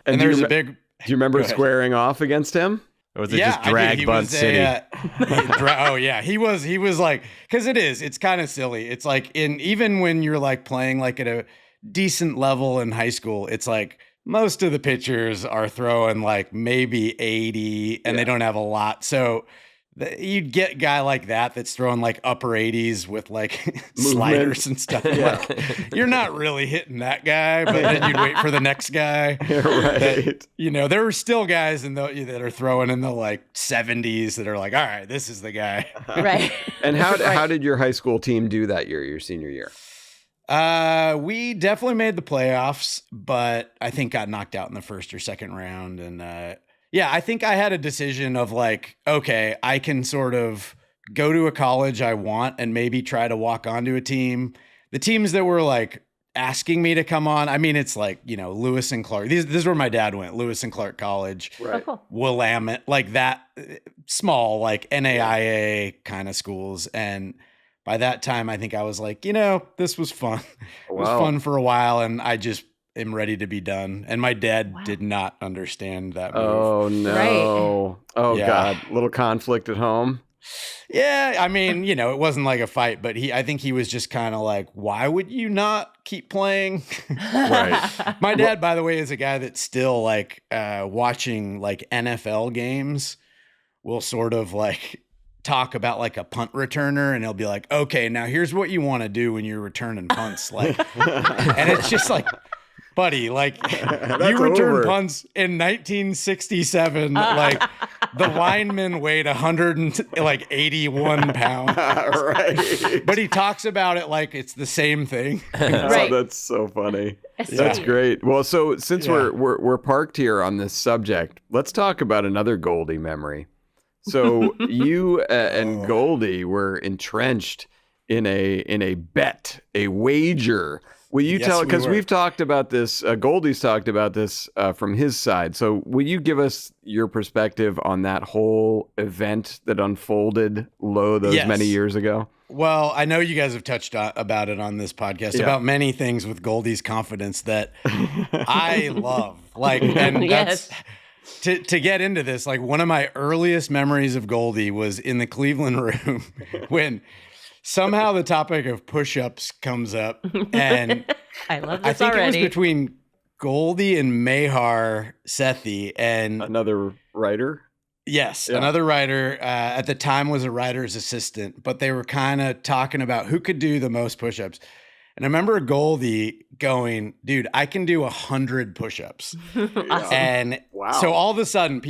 And there's a big. Do you remember squaring off against him? Or was it just drag bunt city? Oh yeah, he was like, because it's kind of silly. It's like even when you're like playing like at a decent level in high school, it's like most of the pitchers are throwing like maybe 80 and they don't have a lot. So you'd get a guy like that that's throwing like upper 80s with like sliders and stuff. Like, you're not really hitting that guy, but then you'd wait for the next guy. Right. That, there are still guys that are throwing in the like 70s that are like, all right, this is the guy. Right. And how did your high school team do that year, your senior year? We definitely made the playoffs, but I think got knocked out in the first or second round. And, yeah, I think I had a decision of like, okay, I can sort of go to a college I want and maybe try to walk onto a team. The teams that were like asking me to come on, I mean, it's like, Lewis and Clark. This is where my dad went, Lewis and Clark College, right. Willamette, like that small, like NAIA kind of schools. And by that time, I think I was like, this was fun. It was fun for a while. And I just am ready to be done. And my dad did not understand that move. Oh no. Right. Oh yeah. God. Little conflict at home. Yeah. I mean, it wasn't like a fight, but I think he was just kind of like, why would you not keep playing? Right. My dad, by the way, is a guy that's still like watching like NFL games will sort of like talk about like a punt returner, and he'll be like, okay, now here's what you want to do when you're returning punts. Like, and it's just like, buddy, like you returned punts in 1967. Like the lineman weighed 181 pounds. Right. But he talks about it like it's the same thing. Right. Oh, that's so funny. That's great. Well, so since we're parked here on this subject, let's talk about another Goldy memory. So you and Goldy were entrenched in a bet, a wager. Will you tell? Because we've talked about this. Goldy's talked about this from his side. So will you give us your perspective on that whole event that unfolded those many years ago? Well, I know you guys have touched about it on this podcast about many things with Goldy's confidence that I love. Like, and that's to get into this. Like, one of my earliest memories of Goldy was in the Cleveland room when somehow the topic of push-ups comes up, and I love this I think already. it was between Goldy and Mahar Sethi, and another writer. Yes, another writer. At the time was a writer's assistant, but they were kind of talking about who could do the most push-ups. And I remember Goldy going, dude, I can do 100 push-ups. Awesome. And so all of a sudden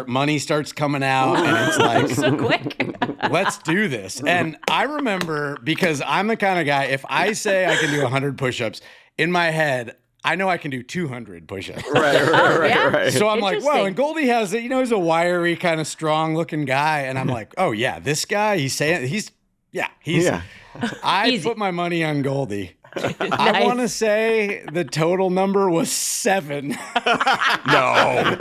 money starts coming out, and it's like, So quick. let's do this. And I remember, because I'm the kind of guy, if I say I can do 100 push-ups, in my head, I know I can do 200 push-ups. Right. So I'm like, Interesting. whoa, and Goldy has it, he's a wiry, kind of strong looking guy. And I'm like, oh yeah, this guy, I Easy. put my money on Goldy. I want to say the total number was 7. No.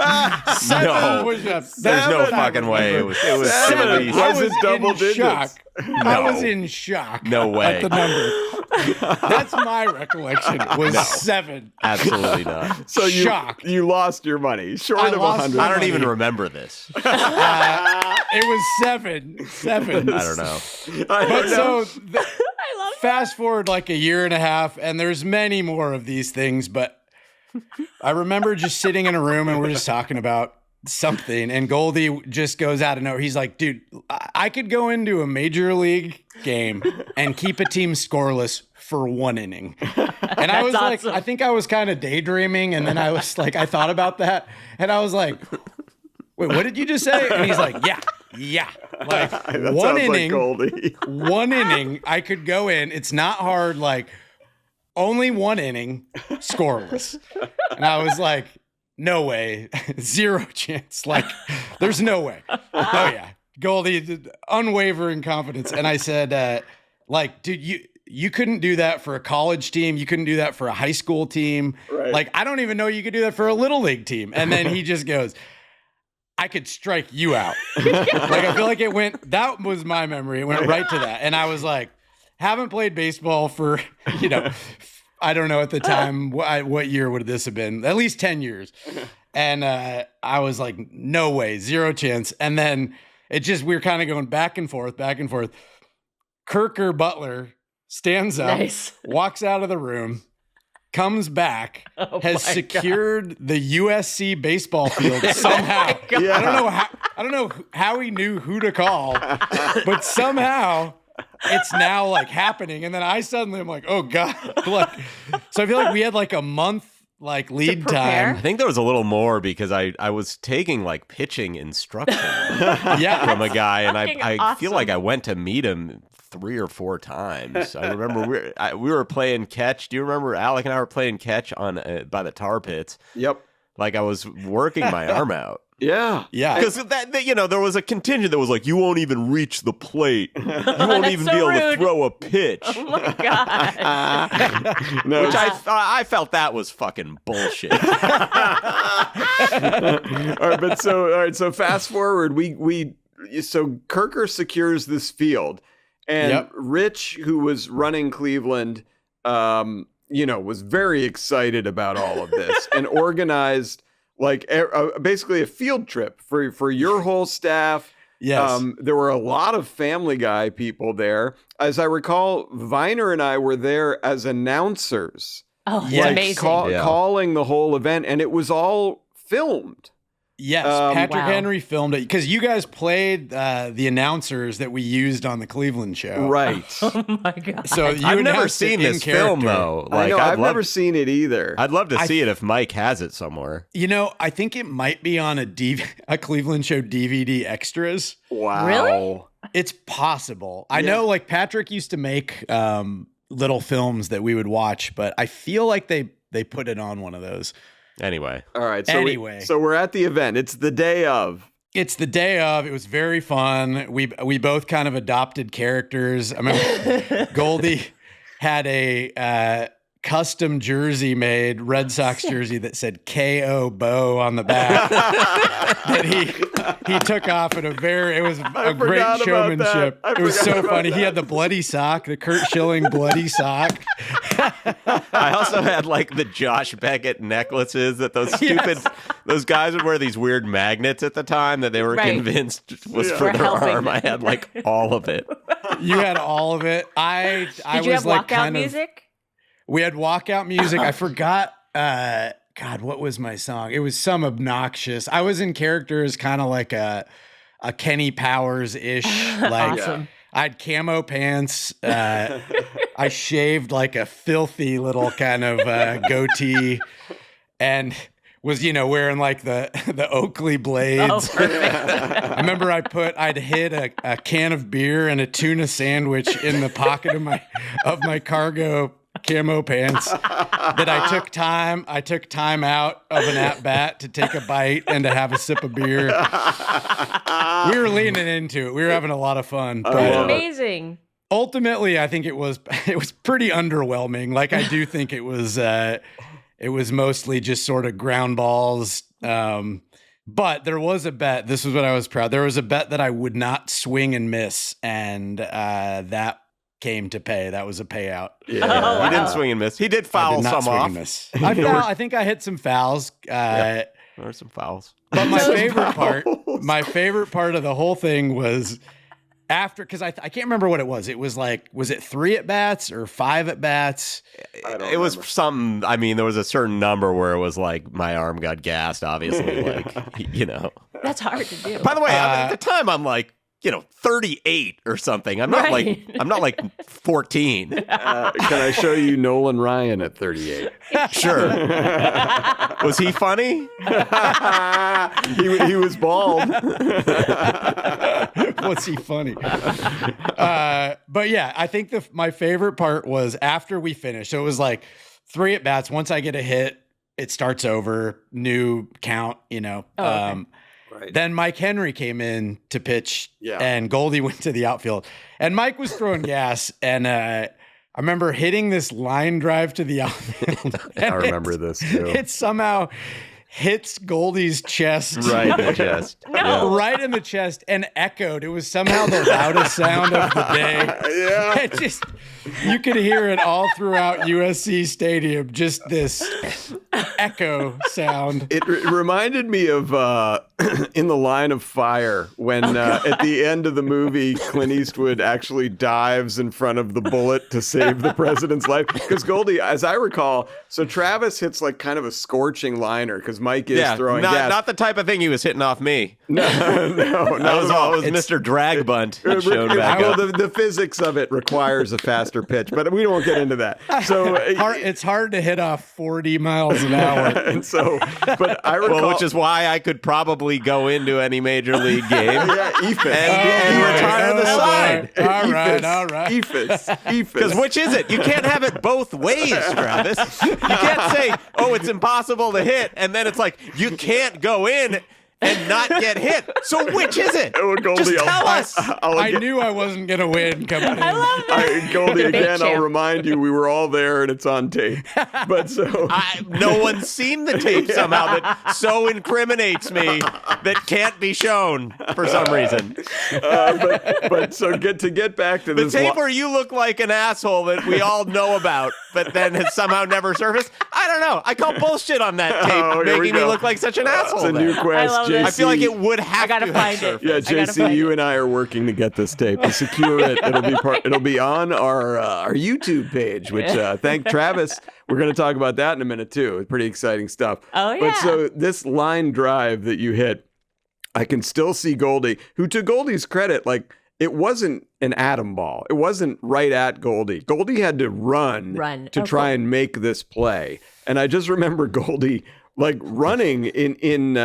7 No. push-ups. There's no 7, I fucking way. It remember. was Seven. at least- Was it in double digits? shock. I No. was in shock. No way. At the number. That's my recollection. Was 7. Absolutely not. So Shock. you lost your money, short I of lost 100. my I don't even money. remember this. It was 7. 7. I don't know. But so I love fast forward like a year and a half, and there's many more of these things, but I remember just sitting in a room and we're just talking about something, and Goldy just goes out of nowhere. He's like, dude, I could go into a major league game and keep a team scoreless for 1 inning. And I was like, awesome. I think I was kind of daydreaming, and then I was like, I thought about that, and I was like, wait, what did you just say? And he's like, yeah. Like That 1 sounds inning. like Goldy. 1 inning, I could go in. It's not hard. Like only 1 inning, scoreless. And I was like, no way, 0 chance. Like there's no way. Oh yeah, Goldy, unwavering confidence. And I said, like, dude, you couldn't do that for a college team. You couldn't do that for a high school team. Right. Like I don't even know you could do that for a little league team. And then he just goes, I could strike you out. Like I feel like that was my memory. It went right to that. And I was like, haven't played baseball for, I don't know at the time, what year would this have been? At least 10 years. And I was like, no way, 0 chance. And then we were kind of going back and forth. Kirker Butler stands up, Nice. walks out of the room, comes back, Oh has my secured the USC baseball field somehow. Yeah. I don't know how he knew who to call, but somehow it's now like happening. And then I suddenly am like, oh God. Like, so I feel like we had like a month like lead prepare? time. I think there was a little more because I was taking like pitching instruction Yeah. from a guy, and Fucking I feel like I awesome. went to meet him 3 or 4 times. I remember we were playing catch. Do you remember Alec and I were playing catch on by the tar pits? Yep. Like I was working my arm out. Yeah. Yeah. Because that there was a contingent that was like, you won't even reach the plate. You won't That's even so be able rude. to throw a pitch. Oh my god. No, Which I felt that was fucking bullshit. all right, so fast forward, so Kirker secures this field, and Yep. Rich, who was running Cleveland, was very excited about all of this and organized like basically a field trip for your whole staff. Yes. There were a lot of Family Guy people there. As I recall, Viner and I were there as announcers. Oh, it's Yes. amazing. Yeah. Calling the whole event, and it was all filmed. Yes, Um, Patrick Wow. Henry filmed it because you guys played the announcers that we used on the Cleveland show. Right. Oh my god. So you I've never announced it seen in this film character. though. I Like know, I've love- never seen it either. I'd love to see it if Mike has it somewhere. I think it might be on a Cleveland show DVD extras. Wow. Really? It's possible. I know like Patrick used to make little films that we would watch, but I feel like they put it on one of those. Anyway, All right. So Anyway. so we're at the event. It's the day of. It's the day of. It was very fun. We both kind of adopted characters. I remember Goldy had a custom jersey made, Red Sox jersey that said KO Bowe on the back that he took off at it was a great forgot about showmanship. that. I It was forgot so about funny. He had the bloody sock, the Kurt Schilling bloody sock. I also had like the Josh Beckett necklaces that those those guys would wear, these weird magnets at the time that they were Right. convinced was Yeah. for For their helping. arm. I had like all of it. You had all of it. I Did you was have like walkout kind of music? We had walkout music. I forgot. God, what was my song? It was some obnoxious. I was in character as kind of like a Kenny Powers ish. Like Awesome. I had camo pants. I shaved like a filthy little kind of goatee, and was, wearing like the Oakley blades. Oh, perfect. I remember I'd hid a can of beer and a tuna sandwich in the pocket of my cargo camo pants that I took time out of an at bat to take a bite and to have a sip of beer. We were leaning into it. We were having a lot of fun. That's amazing. Ultimately, I think it was pretty underwhelming. Like, I do think it was mostly just sort of ground balls. But there was a bet. This is what I was proud. There was a bet that I would not swing and miss, and that came to pay. That was a payout. Yeah, he didn't swing and miss. He did foul some off. I think I hit some fouls. There were some fouls. But my favorite part of the whole thing was after, because I can't remember what it was. It was was it 3 at bats or 5 at bats? It was some. I mean, there was a certain number where it was like my arm got gassed. Obviously, That's hard to do. By the way, at the time, I'm like, 38 or something. I'm not like 14. Can I show you Nolan Ryan at 38? Sure. Was he funny? He was bald. Was he funny? But yeah, I think my favorite part was after we finished. So it was like 3 at bats. Once I get a hit, it starts over, new count, Okay. Right. Then Mike Henry came in to pitch, and Goldy went to the outfield. And Mike was throwing gas, and I remember hitting this line drive to the outfield. I remember this too. It somehow hits Goldy's chest. Right in the chest. No. Right in the chest, and echoed. It was somehow the loudest sound of the day. Yeah. It just, you could hear it all throughout USC Stadium, just this echo sound. It reminded me of In the Line of Fire when at the end of the movie, Clint Eastwood actually dives in front of the bullet to save the president's life. Because Goldy, as I recall, so Travis hits like kind of a scorching liner because Mike is throwing gas. Not the type of thing he was hitting off me. No, That was all. It was Mr. Drag Bunt that showed back up. The physics of it requires a faster pitch, but we won't get into that. So It's hard to hit off 40 miles an hour. And so, but I recall, Well, which is why I could probably go into any major league game and retire the side. All right. Ephus. Because which is it? You can't have it both ways, Travis. You can't say, "Oh, it's impossible to hit," and then it's like you can't go in and not get hit. So which is it? Goldy, Just tell us. I knew I wasn't going to win coming in. I love that. Goldy, Debate again, I'll champ. remind you, we were all there and it's on tape. But so No one's seen the tape somehow that so incriminates me that can't be shown for some reason. but so get back to The this tape where you look like an asshole that we all know about, but then has somehow never surfaced. I don't know. I call bullshit on that tape, here we making me go. look like such an asshole. It's a new then. quest, I love JC. this. I feel like it would have I gotta to find have it. Yeah, I gotta JC, find you it. and I are working to get this tape to secure it. It'll be on our YouTube page. Which thank Travis. We're going to talk about that in a minute too. It's pretty exciting stuff. Oh, But yeah. so this line drive that you hit, I can still see Goldy. Who, to Goldy's credit, like it wasn't an atom ball. It wasn't right at Goldy. Goldy had to run to try and make this play. And I just remember Goldy like running in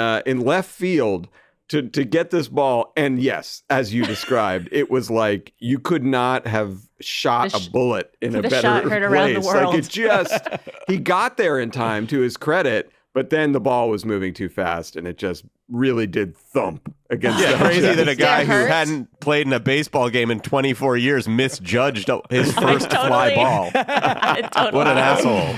left field to get this ball. And yes, as you described, it was like you could not have shot a bullet in a the better shot heard around the place. Like world. it just, he got there in time, to his credit, but then the ball was moving too fast and it just really did thump against the Crazy that a guy It who hurts. hadn't played in a baseball game in 24 years misjudged his first fly ball. Totally. What an asshole.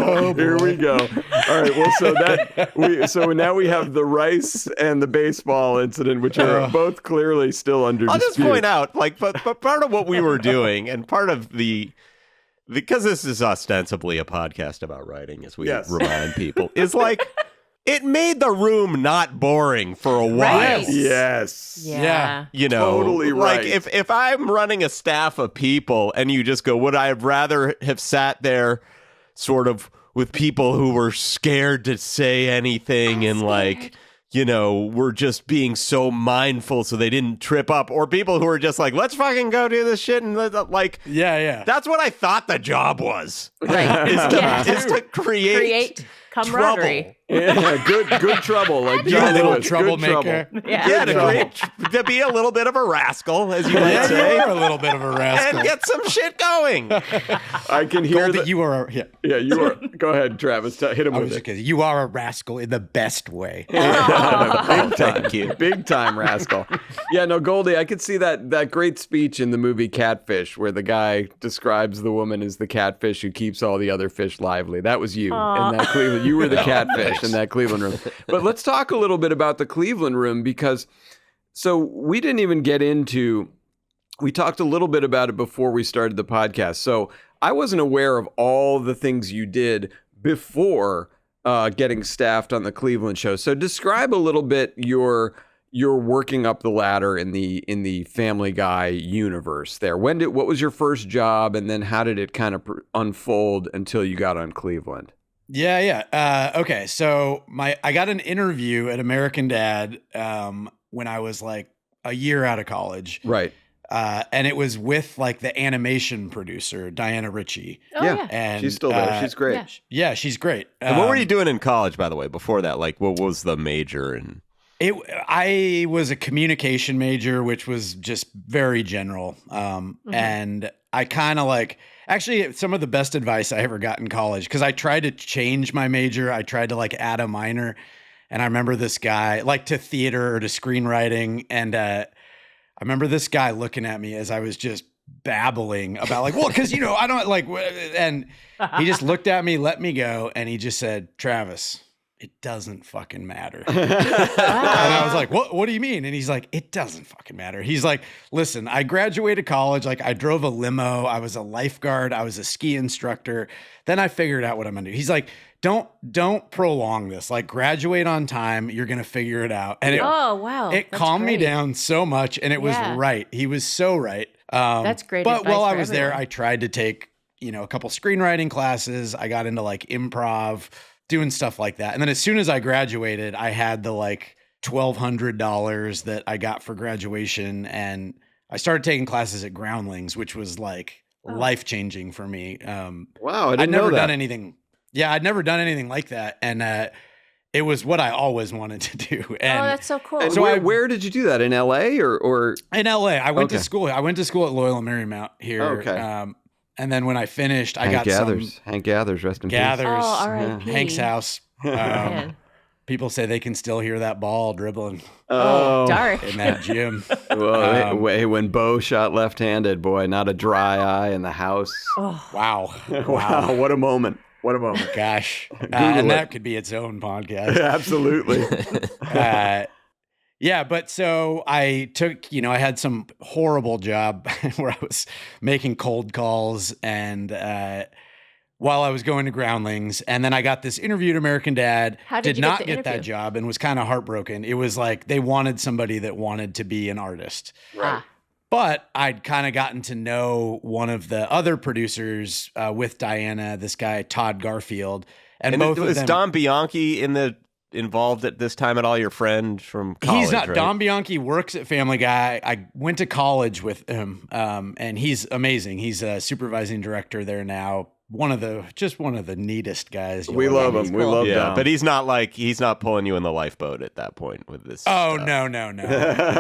Oh boy. Here we go. All right. Well, so now we have the rice and the baseball incident, which are both clearly still under I'll dispute. just point out, but part of what we were doing, and part of because this is ostensibly a podcast about writing, as we Yes. remind people, is like it made the room not boring for a while. Right. Yes. Yeah. You know, Totally like right. if I'm running a staff of people and you just go, would I have rather have sat there sort of with people who were scared to say anything and like, you know, were just being so mindful so they didn't trip up, or people who were just like, let's fucking go do this shit, and like, Yeah. that's what I thought the job was. Right. Is to create camaraderie. Yeah, good trouble, like You John little Lewis. Good troublemaker. trouble. Yeah, to be a little bit of a rascal, as you might Yeah, say, you are a little bit of a rascal. and get some shit going. I can hear Goldie, that. you are. Yeah. You are. Go ahead, Travis. Hit him I with was it. just kidding. You are a rascal in the best way. Big time, Thank you. big time rascal. Yeah, no, Goldie. I could see that great speech in the movie Catfish, where the guy describes the woman as the catfish who keeps all the other fish lively. That was you in that Cleveland. You were the catfish in that Cleveland room. But let's talk a little bit about the Cleveland room, because so we didn't even get into. We talked a little bit about it before we started the podcast. So I wasn't aware of all the things you did before getting staffed on the Cleveland show. So describe a little bit your working up the ladder in the Family Guy universe there. What was your first job, and then how did it kind of unfold until you got on Cleveland? Yeah. Okay. So I got an interview at American Dad when I was like a year out of college. Right. And it was with like the animation producer, Diana Ritchie. Oh, yeah. And She's still there. She's great. yeah. Yeah, she's great. And what were you doing in college, by the way, before that? Like, what was the major? And I was a communication major, which was just very general. And I kind of like, actually, some of the best advice I ever got in college, because I tried to change my major. I tried to like add a minor. And I remember this guy, like to theater or to screenwriting. And I remember this guy looking at me as I was just babbling about like, well, because, I don't like, and he just looked at me, let me go. And he just said, Travis, it doesn't fucking matter. And I was like, what do you mean? And he's like, it doesn't fucking matter. He's like, listen, I graduated college. Like I drove a limo. I was a lifeguard. I was a ski instructor. Then I figured out what I'm going to do. He's like, don't prolong this. Like graduate on time. You're going to figure it out. And Oh, wow. it That's calmed me great. down so much. And it was Yeah. right. He was so right. That's great But advice while I for was there, everyone. I tried to take, a couple screenwriting classes. I got into like improv, doing stuff like that. And then as soon as I graduated, I had the like $1,200 that I got for graduation. And I started taking classes at Groundlings, which was like life-changing for me. Wow, I'd never done anything. Yeah, I'd never done anything like that. And it was what I always wanted to do. And Oh, that's so cool. And So where did you do that? In LA or in LA, I went to Okay. school. I went to school at Loyola Marymount here. Okay. And then when I finished, I Hank got Gathers. some Hank Gathers, rest in Gathers. Oh, R.I.P. Hank's house. Man. People say they can still hear that ball dribbling peace. Oh, dark. in that gym. Well, when Bowe shot left-handed, boy, not a dry eye in the house. Wow. Wow, what a moment. What a moment. Gosh. Google And it. that could be its own podcast. Absolutely. Yeah, but so I took, I had some horrible job where I was making cold calls and while I was going to Groundlings, and then I got this interview at American Dad. How did you get not the get that interview? job and was kind of heartbroken. It was like they wanted somebody that wanted to be an artist. Right. But I'd kind of gotten to know one of the other producers with Diana, this guy Todd Garfield, and both of was them. Don Bianchi involved at this time at all? Your friend from college? He's not. right? Don Bianchi works at Family Guy. I went to college with him, and he's amazing. He's a supervising director there now. One of the neatest guys. We you'll love ever him. meet. We love Yeah, Dom. but he's not pulling you in the lifeboat at that point with this. Oh stuff. no! I'm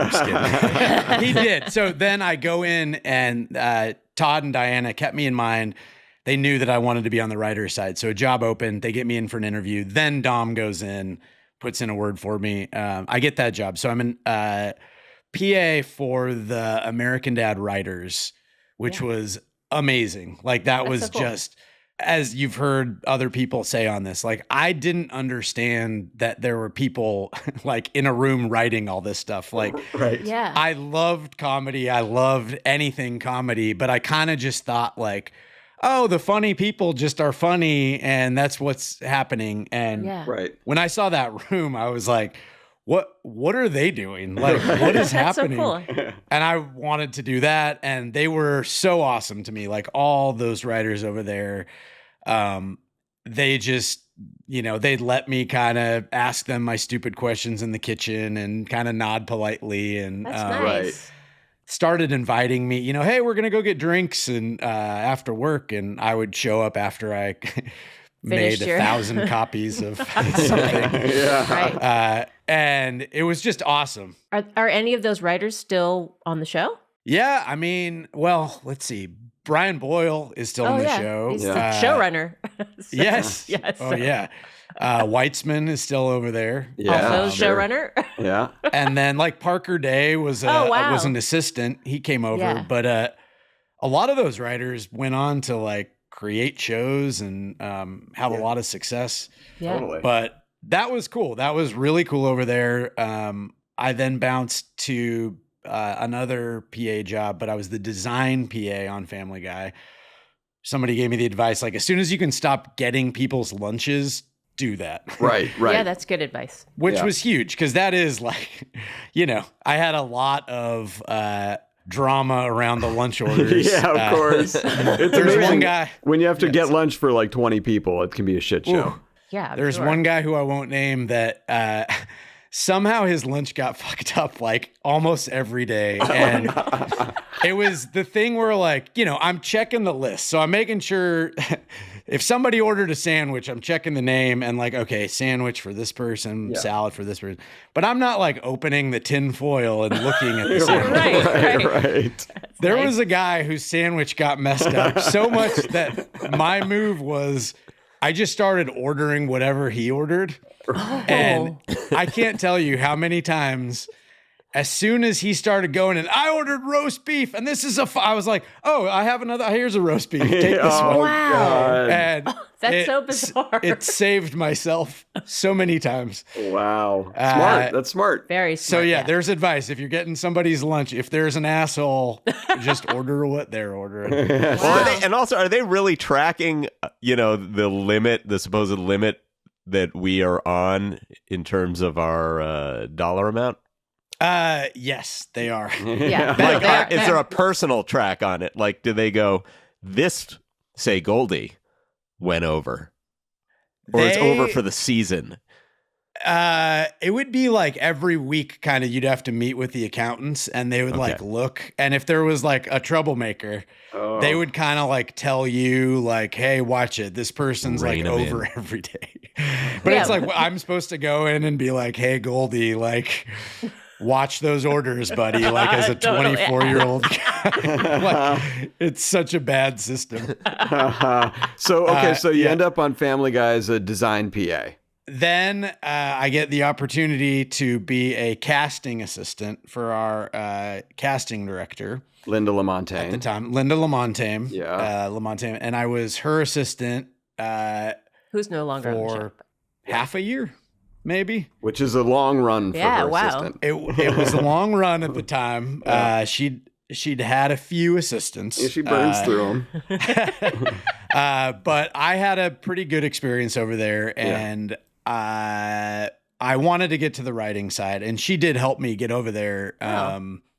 just kidding. He did. So then I go in, and Todd and Diana kept me in mind. They knew that I wanted to be on the writer's side. So a job opened. They get me in for an interview. Then Dom goes in, puts in a word for me. I get that job. So I'm an PA for the American Dad writers, which was amazing. Like that That's was so cool. just, as you've heard other people say on this, like I didn't understand that there were people like in a room writing all this stuff. Like Right. Yeah. I loved comedy. I loved anything comedy, but I kind of just thought like, oh, the funny people just are funny and that's what's happening. And yeah. Right. when I saw that room, I was like, what are they doing? Like, what is That's so happening? cool. And I wanted to do that. And they were so awesome to me. Like all those writers over there, they just, they'd let me kind of ask them my stupid questions in the kitchen and kind of nod politely. And That's nice. started inviting me, hey, we're going to go get drinks and after work. And I would show up after I Finished made your- 1,000 copies of something. Right. And it was just awesome. Are any of those writers still on the show? Yeah, I mean, well, let's see. Brian Boyle is still on the show. He's the showrunner. So- Yes. Yes. Oh, yeah. Weitzman is still over there. Yeah, Also sure. showrunner. Yeah. And then like Parker Day was wow. was an assistant. He came over, Yeah. but a lot of those writers went on to like create shows and have a lot of success. Yeah. Totally. But that was cool. That was really cool over there. I then bounced to another PA job, but I was the design PA on Family Guy. Somebody gave me the advice, like, as soon as you can stop getting people's lunches, do that. Right. Yeah, that's good advice. Which was huge, because that is like, I had a lot of drama around the lunch orders. Yeah, of course. It's There's amazing. one guy. When you have to get lunch for like 20 people, it can be a shit show. Ooh. Yeah. I'm There's sure. one guy who I won't name that somehow his lunch got fucked up like almost every day. And it was the thing where like, I'm checking the list. So I'm making sure if somebody ordered a sandwich, I'm checking the name and like, okay, sandwich for this person, salad for this person. But I'm not like opening the tin foil and looking at the sandwich. Right. There was a guy whose sandwich got messed up so much that my move was I just started ordering whatever he ordered. And I can't tell you how many times as soon as he started going and I ordered roast beef and this is I was like, oh, I have another, here's a roast beef. Take this one. Wow. God. And That's so bizarre. It saved myself so many times. Wow. Smart. That's smart. Very So smart. yeah, there's advice. If you're getting somebody's lunch, if there's an asshole, just order what they're ordering. Well, are they really tracking, the supposed limit that we are on in terms of our dollar amount? Yes, they are. Yeah. Like, No, is there a personal track on it? Like, do they go, this, say, Goldy went over? Or it's over for the season? It would be like every week kind of you'd have to meet with the accountants and they would like look. And if there was like a troublemaker, they would kind of like tell you like, hey, watch it. This person's Rein like 'em over in. every day. But it's like, I'm supposed to go in and be like, hey, Goldy, like watch those orders, buddy. Like as a Totally. 24-year-old like, it's such a bad system. So you end up on Family Guy as a design PA. Then I get the opportunity to be a casting assistant for our casting director Linda at the Lamontagne. time, Linda Lamontagne. Yeah. Lamontagne, and I was her assistant Who's no longer on the show. for half a year, maybe. Which is a long run for Yeah, her wow. assistant. It was a long run at the time. She'd had a few assistants. Yeah, she burns through them. But I had a pretty good experience over there, and I wanted to get to the writing side, and she did help me get over there.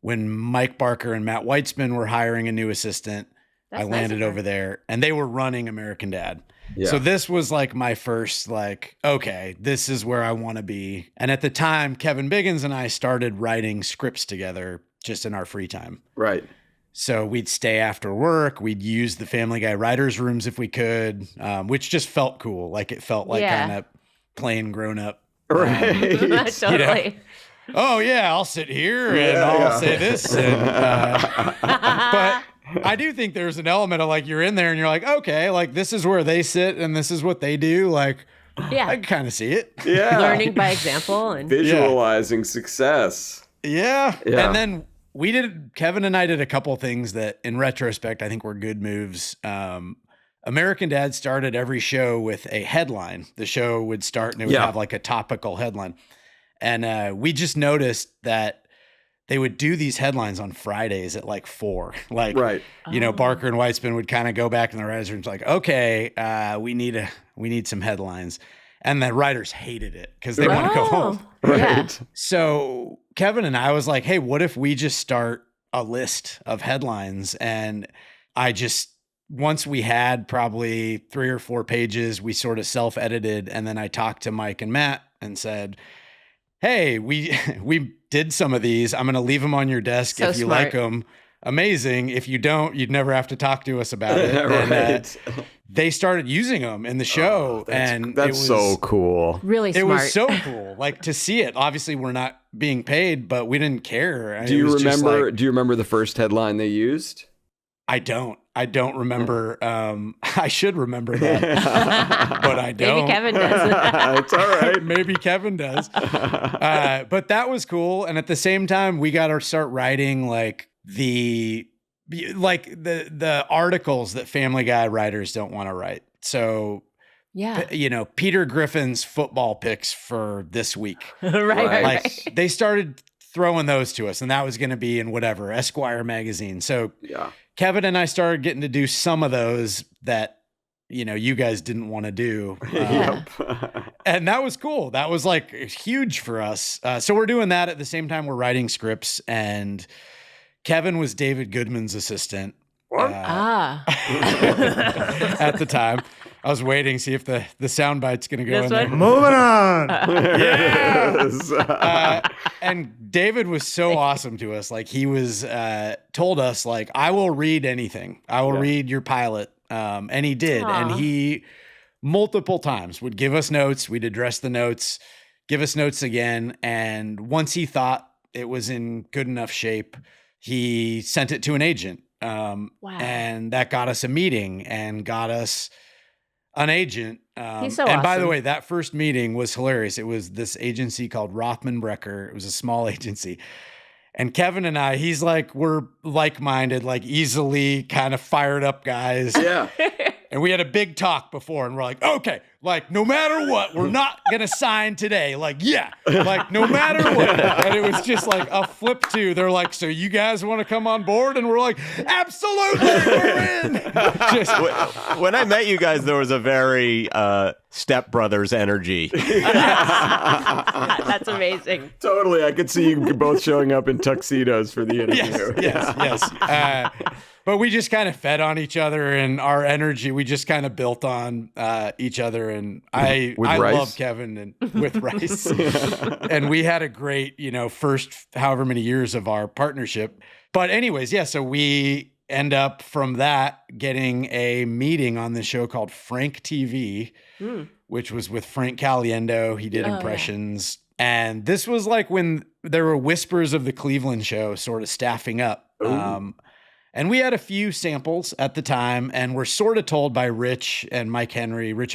When Mike Barker and Matt Weitzman were hiring a new assistant, That's I nice landed of her. over there, and they were running American Dad. Yeah. So this was like my first, like, okay, this is where I want to be. And at the time, Kevin Biggins and I started writing scripts together just in our free time. Right. So we'd stay after work. We'd use the Family Guy writers' rooms if we could, which just felt cool. Like it felt like Yeah. kind of plain grown up. Right. Totally. Oh yeah, I'll sit here and I'll say this. And, but I do think there's an element of like you're in there and you're like, okay, like this is where they sit and this is what they do. Like I Yeah. can kind of see it. Yeah. Learning by example and Visualizing success. Yeah. Yeah. And then Kevin and I did a couple things that in retrospect, I think were good moves. American Dad started every show with a headline. The show would start and it would have like a topical headline. And we just noticed that they would do these headlines on Fridays at like 4. Like, Right. Barker and Weitzman would kind of go back in the writers' rooms like, okay, we need some headlines. And the writers hated it because they want to go home. Right. So Kevin and I was like, hey, what if we just start a list of headlines? And once we had probably 3 or 4 pages, we sort of self-edited. And then I talked to Mike and Matt and said, hey, we did some of these. I'm going to leave them on your desk. So if you smart. like them, amazing. If you don't, you'd never have to talk to us about it. Right. And, they started using them in the show, and That's it was so cool. Really It smart. was so cool, like to see it. Obviously, we're not being paid, but we didn't care. Do you remember? Do you remember the first headline they used? I don't remember. I should remember that, but I don't. Maybe Kevin does. It's all right. Maybe Kevin does. But that was cool. And at the same time, we got to start writing the articles that Family Guy writers don't want to write. So, Yeah. Peter Griffin's football picks for this week. right. They started throwing those to us, and that was going to be in whatever Esquire magazine. So Yeah. Kevin and I started getting to do some of those that you guys didn't want to do. And that was cool. That was huge for us. So we're doing that at the same time we're writing scripts, and Kevin was David Goodman's assistant. At the time. I was waiting to see if the soundbite's going to go in there. Moving on. Yes. And David was so awesome to us. He was told us I will read anything. I will read your pilot. And he did. Aww. And he multiple times would give us notes. We'd address the notes, give us notes again. And once he thought it was in good enough shape, he sent it to an agent. And that got us a meeting and got us an agent. He's so and by the awesome. way, that first meeting was hilarious. It was this agency called Rothman Brecker. It was a small agency. And Kevin and I, he's we're like-minded, easily kind of fired up guys. Yeah. And we had a big talk before, and we're okay, no matter what, we're not going to sign today. No matter what. And it was just a flip to, they're so you guys want to come on board? And we're absolutely, we're in. When I met you guys, there was a very Step Brothers energy. That's amazing. Totally. I could see you both showing up in tuxedos for the interview. Yes. But we just kind of fed on each other, and our energy, we just kind of built on each other. And I love Kevin and with Rice. And we had a great, first however many years of our partnership. But anyways, so we end up from that getting a meeting on the show called Frank TV, which was with Frank Caliendo. He did impressions. And this was when there were whispers of the Cleveland show sort of staffing up. And we had a few samples at the time, and we're sort of told by Rich Appel and Mike Henry, we're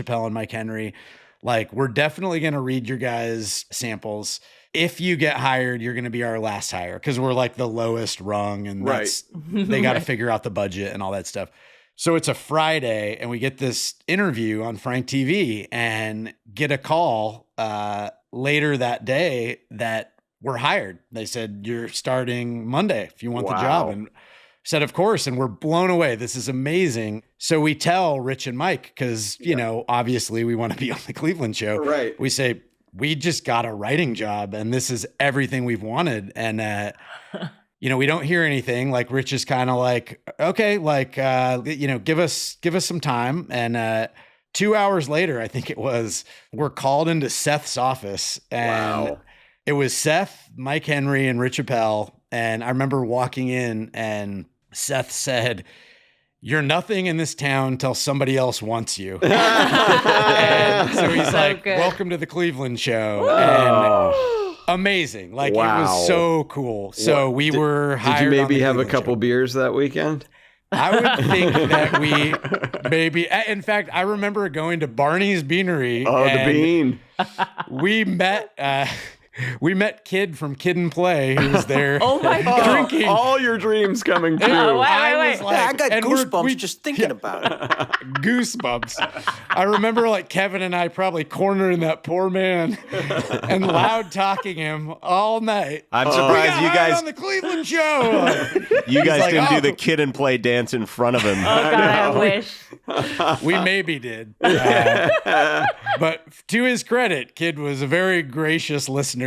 definitely going to read your guys' samples. If you get hired, you're going to be our last hire, because we're the lowest rung, and they got to figure out the budget and all that stuff. So it's a Friday, and we get this interview on Frank TV and get a call later that day that we're hired. They said, you're starting Monday if you want the job. And said, of course, and we're blown away. This is amazing. So we tell Rich and Mike, because, obviously we want to be on the Cleveland show. Right. We say, we just got a writing job, and this is everything we've wanted. And, we don't hear anything. Rich is kind of okay, give us some time. And 2 hours later, I think it was, we're called into Seth's office. And it was Seth, Mike Henry, and Rich Appel. And I remember walking in, and Seth said, "You're nothing in this town until somebody else wants you." And so he's good. "Welcome to the Cleveland show." And amazing. It was so cool. So we were hired. Did you maybe on the have a Cleveland couple show. beers that weekend? I would think that we maybe, in fact, I remember going to Barney's Beanery. Oh, the bean. We met Kid from Kid and Play, who was there. Oh my God. Drinking. All your dreams coming true. Oh, wait. I got goosebumps just thinking about it. Goosebumps. I remember Kevin and I probably cornering that poor man and loud talking him all night. I'm surprised you guys on the Cleveland show. you guys didn't do the Kid and Play dance in front of him. Oh, God, I wish. We maybe did. But to his credit, Kid was a very gracious listener.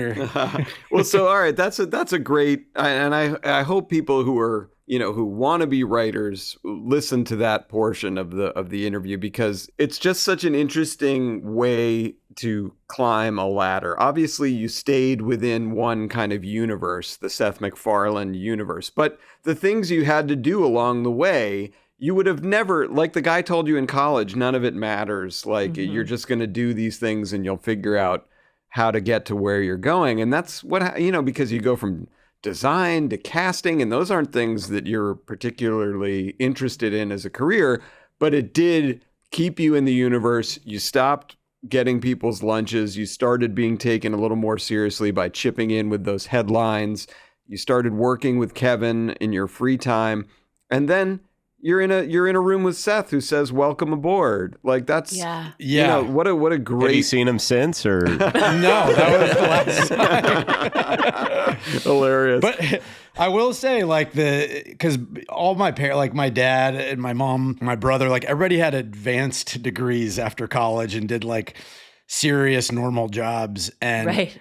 Well, so all right, that's a great, and I hope people who are who want to be writers, listen to that portion of the interview, because it's just such an interesting way to climb a ladder. Obviously, you stayed within one kind of universe, the Seth MacFarlane universe, but the things you had to do along the way, you would have never, like the guy told you in college, none of it matters. Like you're just going to do these things and you'll figure out how to get to where you're going. And that's what, because you go from design to casting, and those aren't things that you're particularly interested in as a career, but it did keep you in the universe. You stopped getting people's lunches. You started being taken a little more seriously by chipping in with those headlines. You started working with Kevin in your free time, and then you're in a room with Seth, who says, "Welcome aboard." Like that's what a great. Have you seen him since, or No, that was the last time. Hilarious. But I will say, like, because all my parents, like my dad and my mom, my brother, like everybody had advanced degrees after college and did like serious normal jobs. And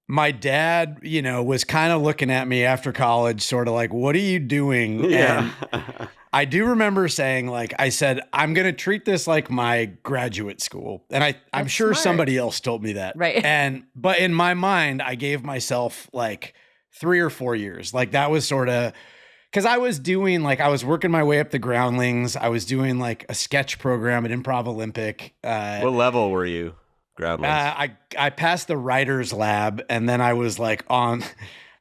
my dad, was kind of looking at me after college, sort of like, "What are you doing?" Yeah. And I do remember saying, like, I said, "I'm going to treat this like my graduate school." And I'm sure somebody else told me that. Right. But in my mind, I gave myself like 3 or 4 years. Like that was sort of, because I was working my way up the groundlings. I was doing like a sketch program at Improv Olympic. what level were you? Groundlings. I passed the writer's lab, and then I was like on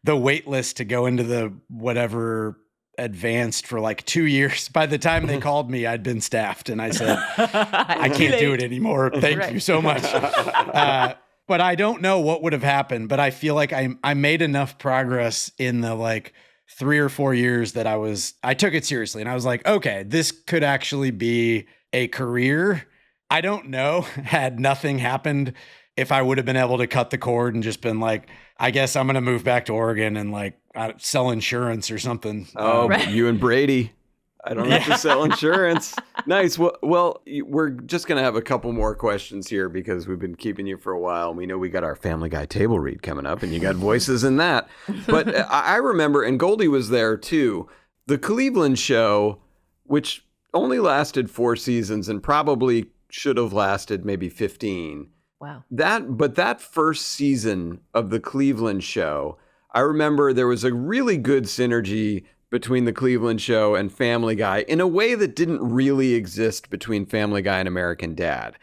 the wait list to go into the whatever advanced for like 2 years. By the time they called me, I'd been staffed, and I said, "I can't do it anymore. Thank you so much." But I don't know what would have happened, but I feel like I made enough progress in the like 3 or 4 years that I took it seriously, and I was like, okay, this could actually be a career. I don't know, had nothing happened, if I would have been able to cut the cord and just been like, I guess I'm going to move back to Oregon and like sell insurance or something. Oh, you and Brady. I don't have to sell insurance. Nice. Well, we're just going to have a couple more questions here because we've been keeping you for a while. And we know we got our Family Guy table read coming up, and you got voices in that. But I remember, and Goldy was there too, the Cleveland show, which only lasted 4 seasons and probably should have lasted maybe 15. Wow. That first season of the Cleveland show, I remember there was a really good synergy between the Cleveland show and Family Guy in a way that didn't really exist between Family Guy and American Dad.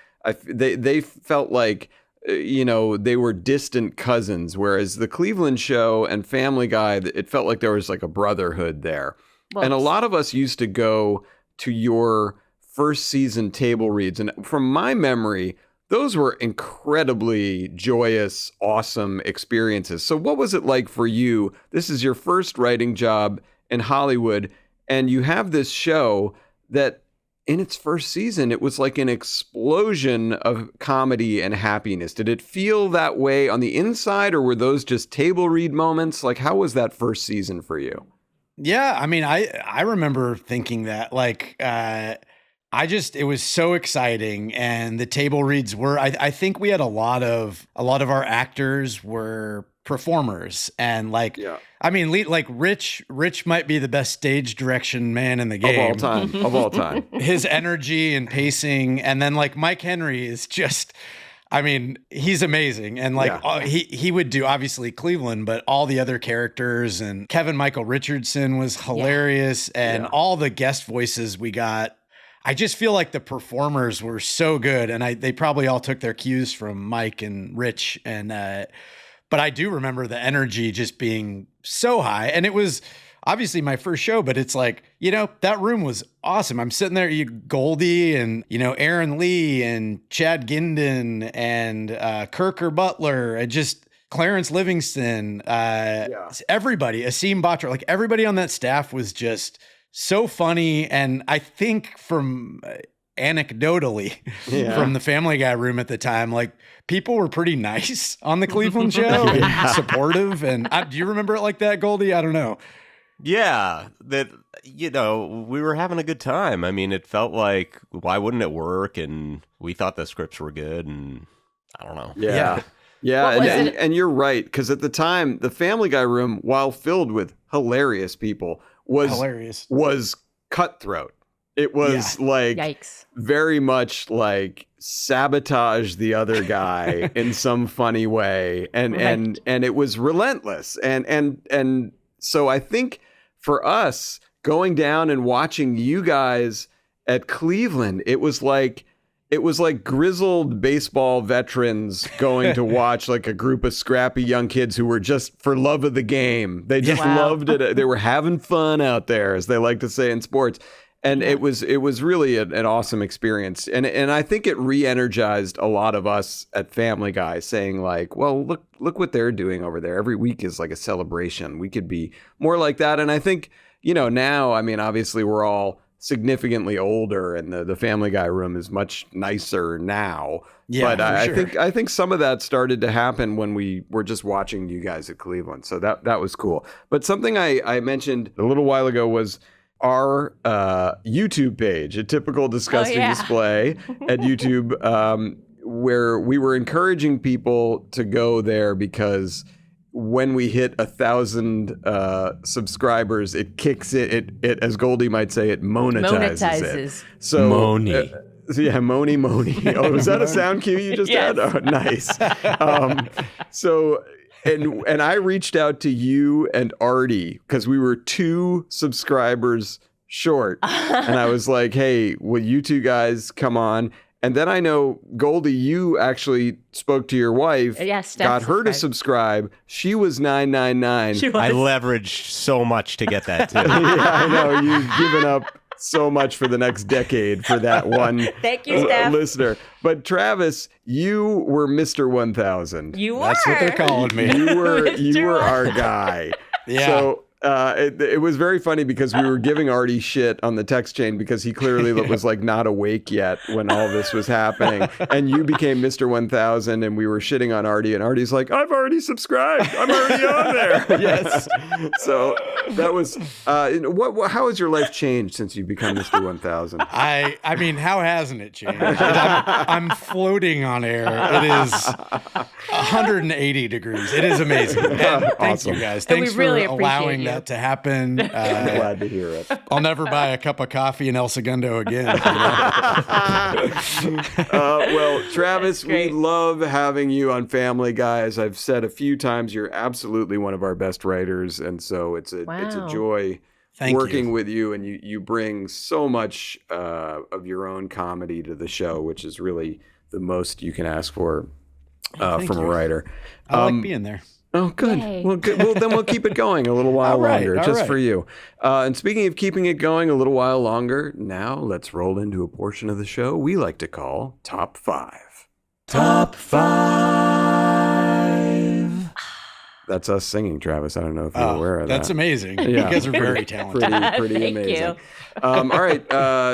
They felt like, they were distant cousins, whereas the Cleveland show and Family Guy, it felt like there was like a brotherhood there. And a lot of us used to go to your first season table reads. And from my memory, those were incredibly joyous, awesome experiences. So what was it like for you? This is your first writing job in Hollywood, and you have this show that in its first season, it was like an explosion of comedy and happiness. Did it feel that way on the inside, or were those just table read moments? Like, how was that first season for you? Yeah, I mean, I remember thinking that, like, it was so exciting, and the table reads were, I think we had a lot of our actors were performers, and like, I mean, like Rich might be the best stage direction man in the game of all time. His energy and pacing, and then like Mike Henry is just, I mean, he's amazing, and like he would do obviously Cleveland, but all the other characters, and Kevin Michael Richardson was hilarious, and all the guest voices we got. I just feel like the performers were so good, and they probably all took their cues from Mike and Rich, and but I do remember the energy just being so high, and it was obviously my first show, but it's like, that room was awesome. I'm sitting there, Goldy and, Aaron Lee and Chad Ginden and Kirker Butler and just Clarence Livingston, everybody, Asim Batra, like everybody on that staff was just so funny. And I think from anecdotally from the Family Guy room at the time, like people were pretty nice on the Cleveland show and supportive. And do you remember it like that, Goldy? I don't know. Yeah, that, we were having a good time. I mean, it felt like, why wouldn't it work? And we thought the scripts were good, and I don't know. Yeah. And you're right, because at the time, the Family Guy room, while filled with hilarious people, Hilarious. was cutthroat. It was like Yikes. very much like sabotage the other guy in some funny way, and it was relentless. And so I think for us going down and watching you guys at Cleveland, it was like grizzled baseball veterans going to watch like a group of scrappy young kids who were just for love of the game. They just loved it. They were having fun out there, as they like to say in sports. And it was really an awesome experience. And I think it re-energized a lot of us at Family Guy, saying like, well, look what they're doing over there. Every week is like a celebration. We could be more like that. And I think, now, I mean, obviously we're all significantly older, and the Family Guy room is much nicer now. Yeah, but I think some of that started to happen when we were just watching you guys at Cleveland. So that was cool. But something I mentioned a little while ago was our YouTube page, a typical disgusting display at YouTube, where we were encouraging people to go there because when we hit 1,000 subscribers, it kicks it, as Goldy might say, it monetizes it. So Moni. Moni. Oh, was that a sound cue you just had? Oh, nice. And I reached out to you and Artie because we were 2 subscribers short. And I was like, hey, will you 2 guys come on? And then I know, Goldy, you actually spoke to your wife, got her to subscribe. She was $9.99. I leveraged so much to get that too. I know. You've given up so much for the next decade for that one Thank you, Steph. listener. But Travis, you were Mr. 1000. You were. That's what they're calling me. You were our guy. Yeah. So it was very funny because we were giving Artie shit on the text chain because he clearly was like not awake yet when all this was happening. And you became Mr. 1000 and we were shitting on Artie, and Artie's like, I've already subscribed. I'm already on there. Yes. So that was, how has your life changed since you've become Mr. 1000? I mean, how hasn't it changed? I'm floating on air. It is 180 degrees. It is amazing. And thank you guys. Thanks for really allowing that to happen. I'm glad to hear it. I'll never buy a cup of coffee in El Segundo again. Well, Travis, we love having you on Family Guy. As I've said a few times, you're absolutely one of our best writers, and so it's a joy working with you, and you bring so much of your own comedy to the show, which is really the most you can ask for from a writer. I like being there. Oh, good. Yay. Well, good. Well, then we'll keep it going a little while longer, just for you. And speaking of keeping it going a little while longer, now let's roll into a portion of the show we like to call Top 5. Top 5. That's us singing, Travis. I don't know if you're aware of that. That's amazing. Yeah. You guys are very talented. Pretty amazing. All right.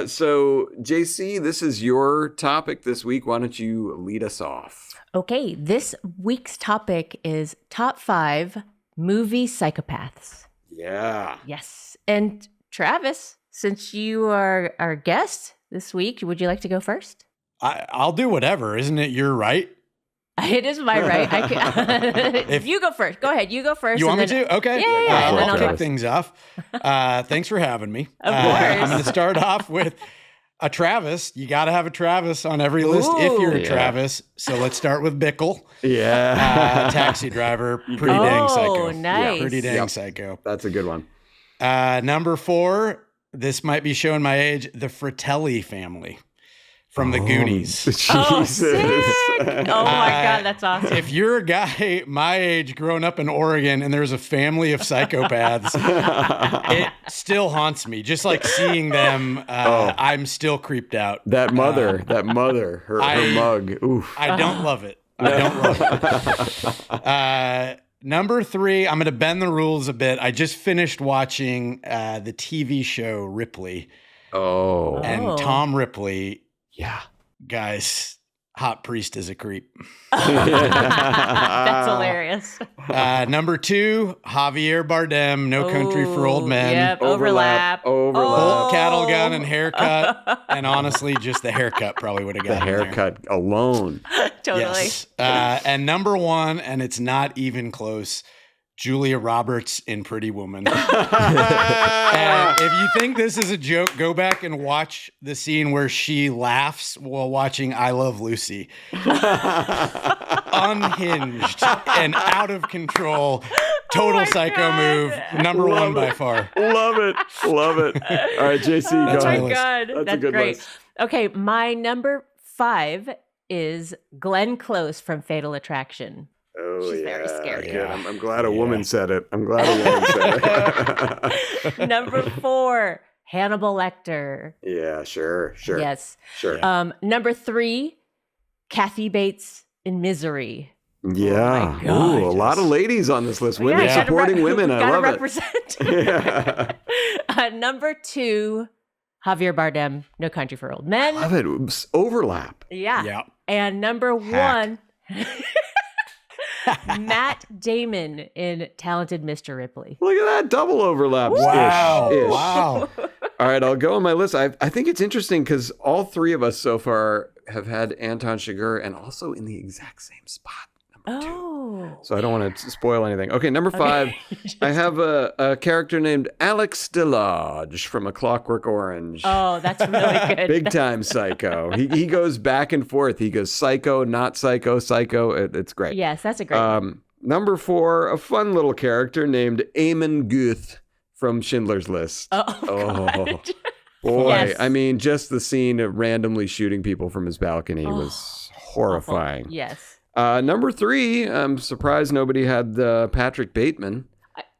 So, JC, this is your topic this week. Why don't you lead us off? Okay, this week's topic is top 5 movie psychopaths. Yeah. Yes. And Travis, since you are our guest this week, would you like to go first? I'll do whatever. Isn't it your right? It is my right. If you go first. Go ahead. You go first. You want me to? Okay. Yeah. And then I'll kick things off. Thanks for having me. Of course. I'm going to start off with a Travis. You got to have a Travis on every list if you're a Travis. So let's start with Bickle. Yeah. Taxi driver. Pretty dang psycho. Oh, nice. Yeah, pretty dang psycho. That's a good one. Number 4, this might be showing my age, the Fratelli family from the Goonies. Oh, sick. Oh my God, that's awesome. If you're a guy my age growing up in Oregon and there's a family of psychopaths, it still haunts me. Just like seeing them, I'm still creeped out. That mother, her mug. Oof. I don't love it. Number 3, I'm going to bend the rules a bit. I just finished watching the TV show Ripley. Oh. And Tom Ripley. Yeah. Guys, hot priest is a creep. That's hilarious. Number 2, Javier Bardem, No Country for Old Men. Yep, overlap. Bolt, cattle gun, and haircut. And honestly, just the haircut probably would have got the haircut alone. Totally. Yes. And number 1, and it's not even close, Julia Roberts in Pretty Woman. And if you think this is a joke, go back and watch the scene where she laughs while watching I Love Lucy. Unhinged and out of control. Total psycho move. Number one by far. Love it. All right, JC, go Oh my ahead. God. That's a good great. list. Okay, my number 5 is Glenn Close from Fatal Attraction. Oh, She's very scary. Good. I'm glad a woman said it. Number 4, Hannibal Lecter. Yeah, sure. Yes. Sure. Number 3, Kathy Bates in Misery. Yeah. Oh my God. Ooh, a lot of ladies on this list. Women Yeah, supporting women. I love it. represent. Yeah. Number 2, Javier Bardem, No Country for Old Men. Love it. Overlap. Yeah. And number 1, Matt Damon in Talented Mr. Ripley. Look at that double overlap. Wow. Ish. Wow. All right, I'll go on my list. I think it's interesting because all three of us so far have had Anton Chigurh and also in the exact same spot. Number 2. So I don't want to spoil anything. Okay, number 5, I have a character named Alex DeLodge from A Clockwork Orange. Oh, that's really good. Big time psycho. He goes back and forth. He goes psycho, not psycho, psycho. It's great. Yes, that's a great one. Number 4, a fun little character named Eamon Guth from Schindler's List. God. Boy, Yes. I mean, just the scene of randomly shooting people from his balcony was horrifying. Awful. Yes. Number 3, I'm surprised nobody had Patrick Bateman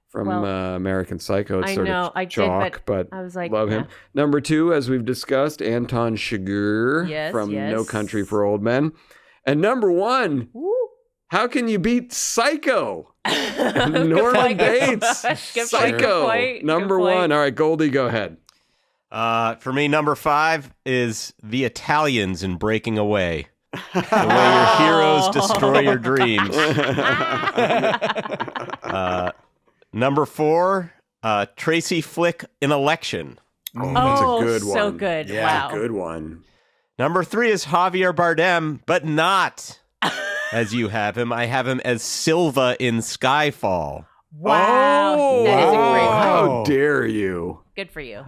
from American Psycho. It's I sort know, of I did, chalk, but I was like, love him. Number 2, as we've discussed, Anton Chigurh from No Country for Old Men. And number 1, how can you beat Psycho? Norman Bates. Psycho. Number 1. All right, Goldy, go ahead. For me, number 5 is the Italians in Breaking Away. The way your heroes destroy your dreams. Number 4, Tracy Flick in Election. Oh, that's a good one. So good. Yeah, Wow. good one. Number 3 is Javier Bardem, but not as you have him. I have him as Silva in Skyfall. Wow. Oh, that is a great one. how dare you? Good for you.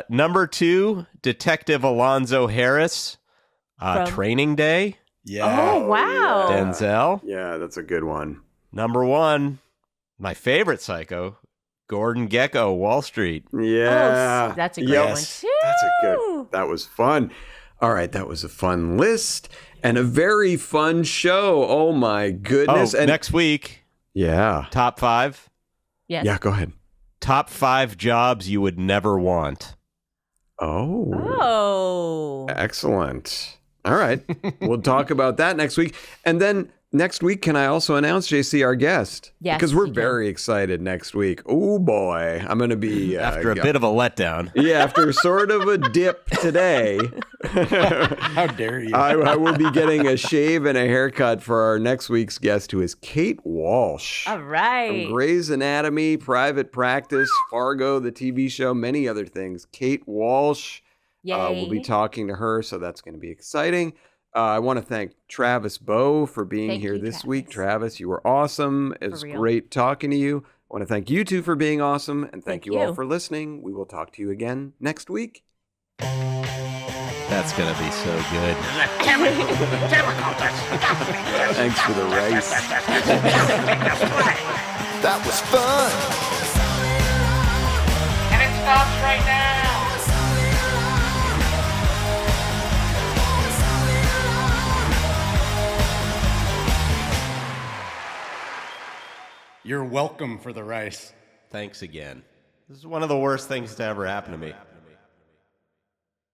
Number 2, Detective Alonzo Harris, From- Training Day. Yeah. Oh, wow. Denzel. Yeah, that's a good one. Number 1, my favorite psycho, Gordon Gekko, Wall Street. Yeah. Oh, that's a great Yep. one, too. That's a good. That was fun. All right, that was a fun list and a very fun show. Oh my goodness. Oh, and next week, yeah. top 5. Yes. Yeah, go ahead. Top 5 jobs you would never want. Oh. Oh. Excellent. All right. We'll talk about that next week. And then next week, can I also announce, JC, our guest? Yes, Because we're you can. very excited next week. Oh, boy. I'm going to be... After a bit of a letdown. Yeah, after sort of a dip today. How dare you? I will be getting a shave and a haircut for our next week's guest, who is Kate Walsh. All right. From Grey's Anatomy, Private Practice, Fargo, the TV show, many other things. Kate Walsh. Yay. We'll be talking to her, so that's going to be exciting. I want to thank Travis Bowe for being Thank here you, this Travis. week. Travis, you were awesome. It was real. great talking to you. I want to thank you two for being awesome, and thank Thank you all you. for listening. We will talk to you again next week. That's going to be so good. Thanks for the rice. That was fun. And it stops right now. You're welcome for the rice. Thanks again. This is one of the worst things to ever happen to me.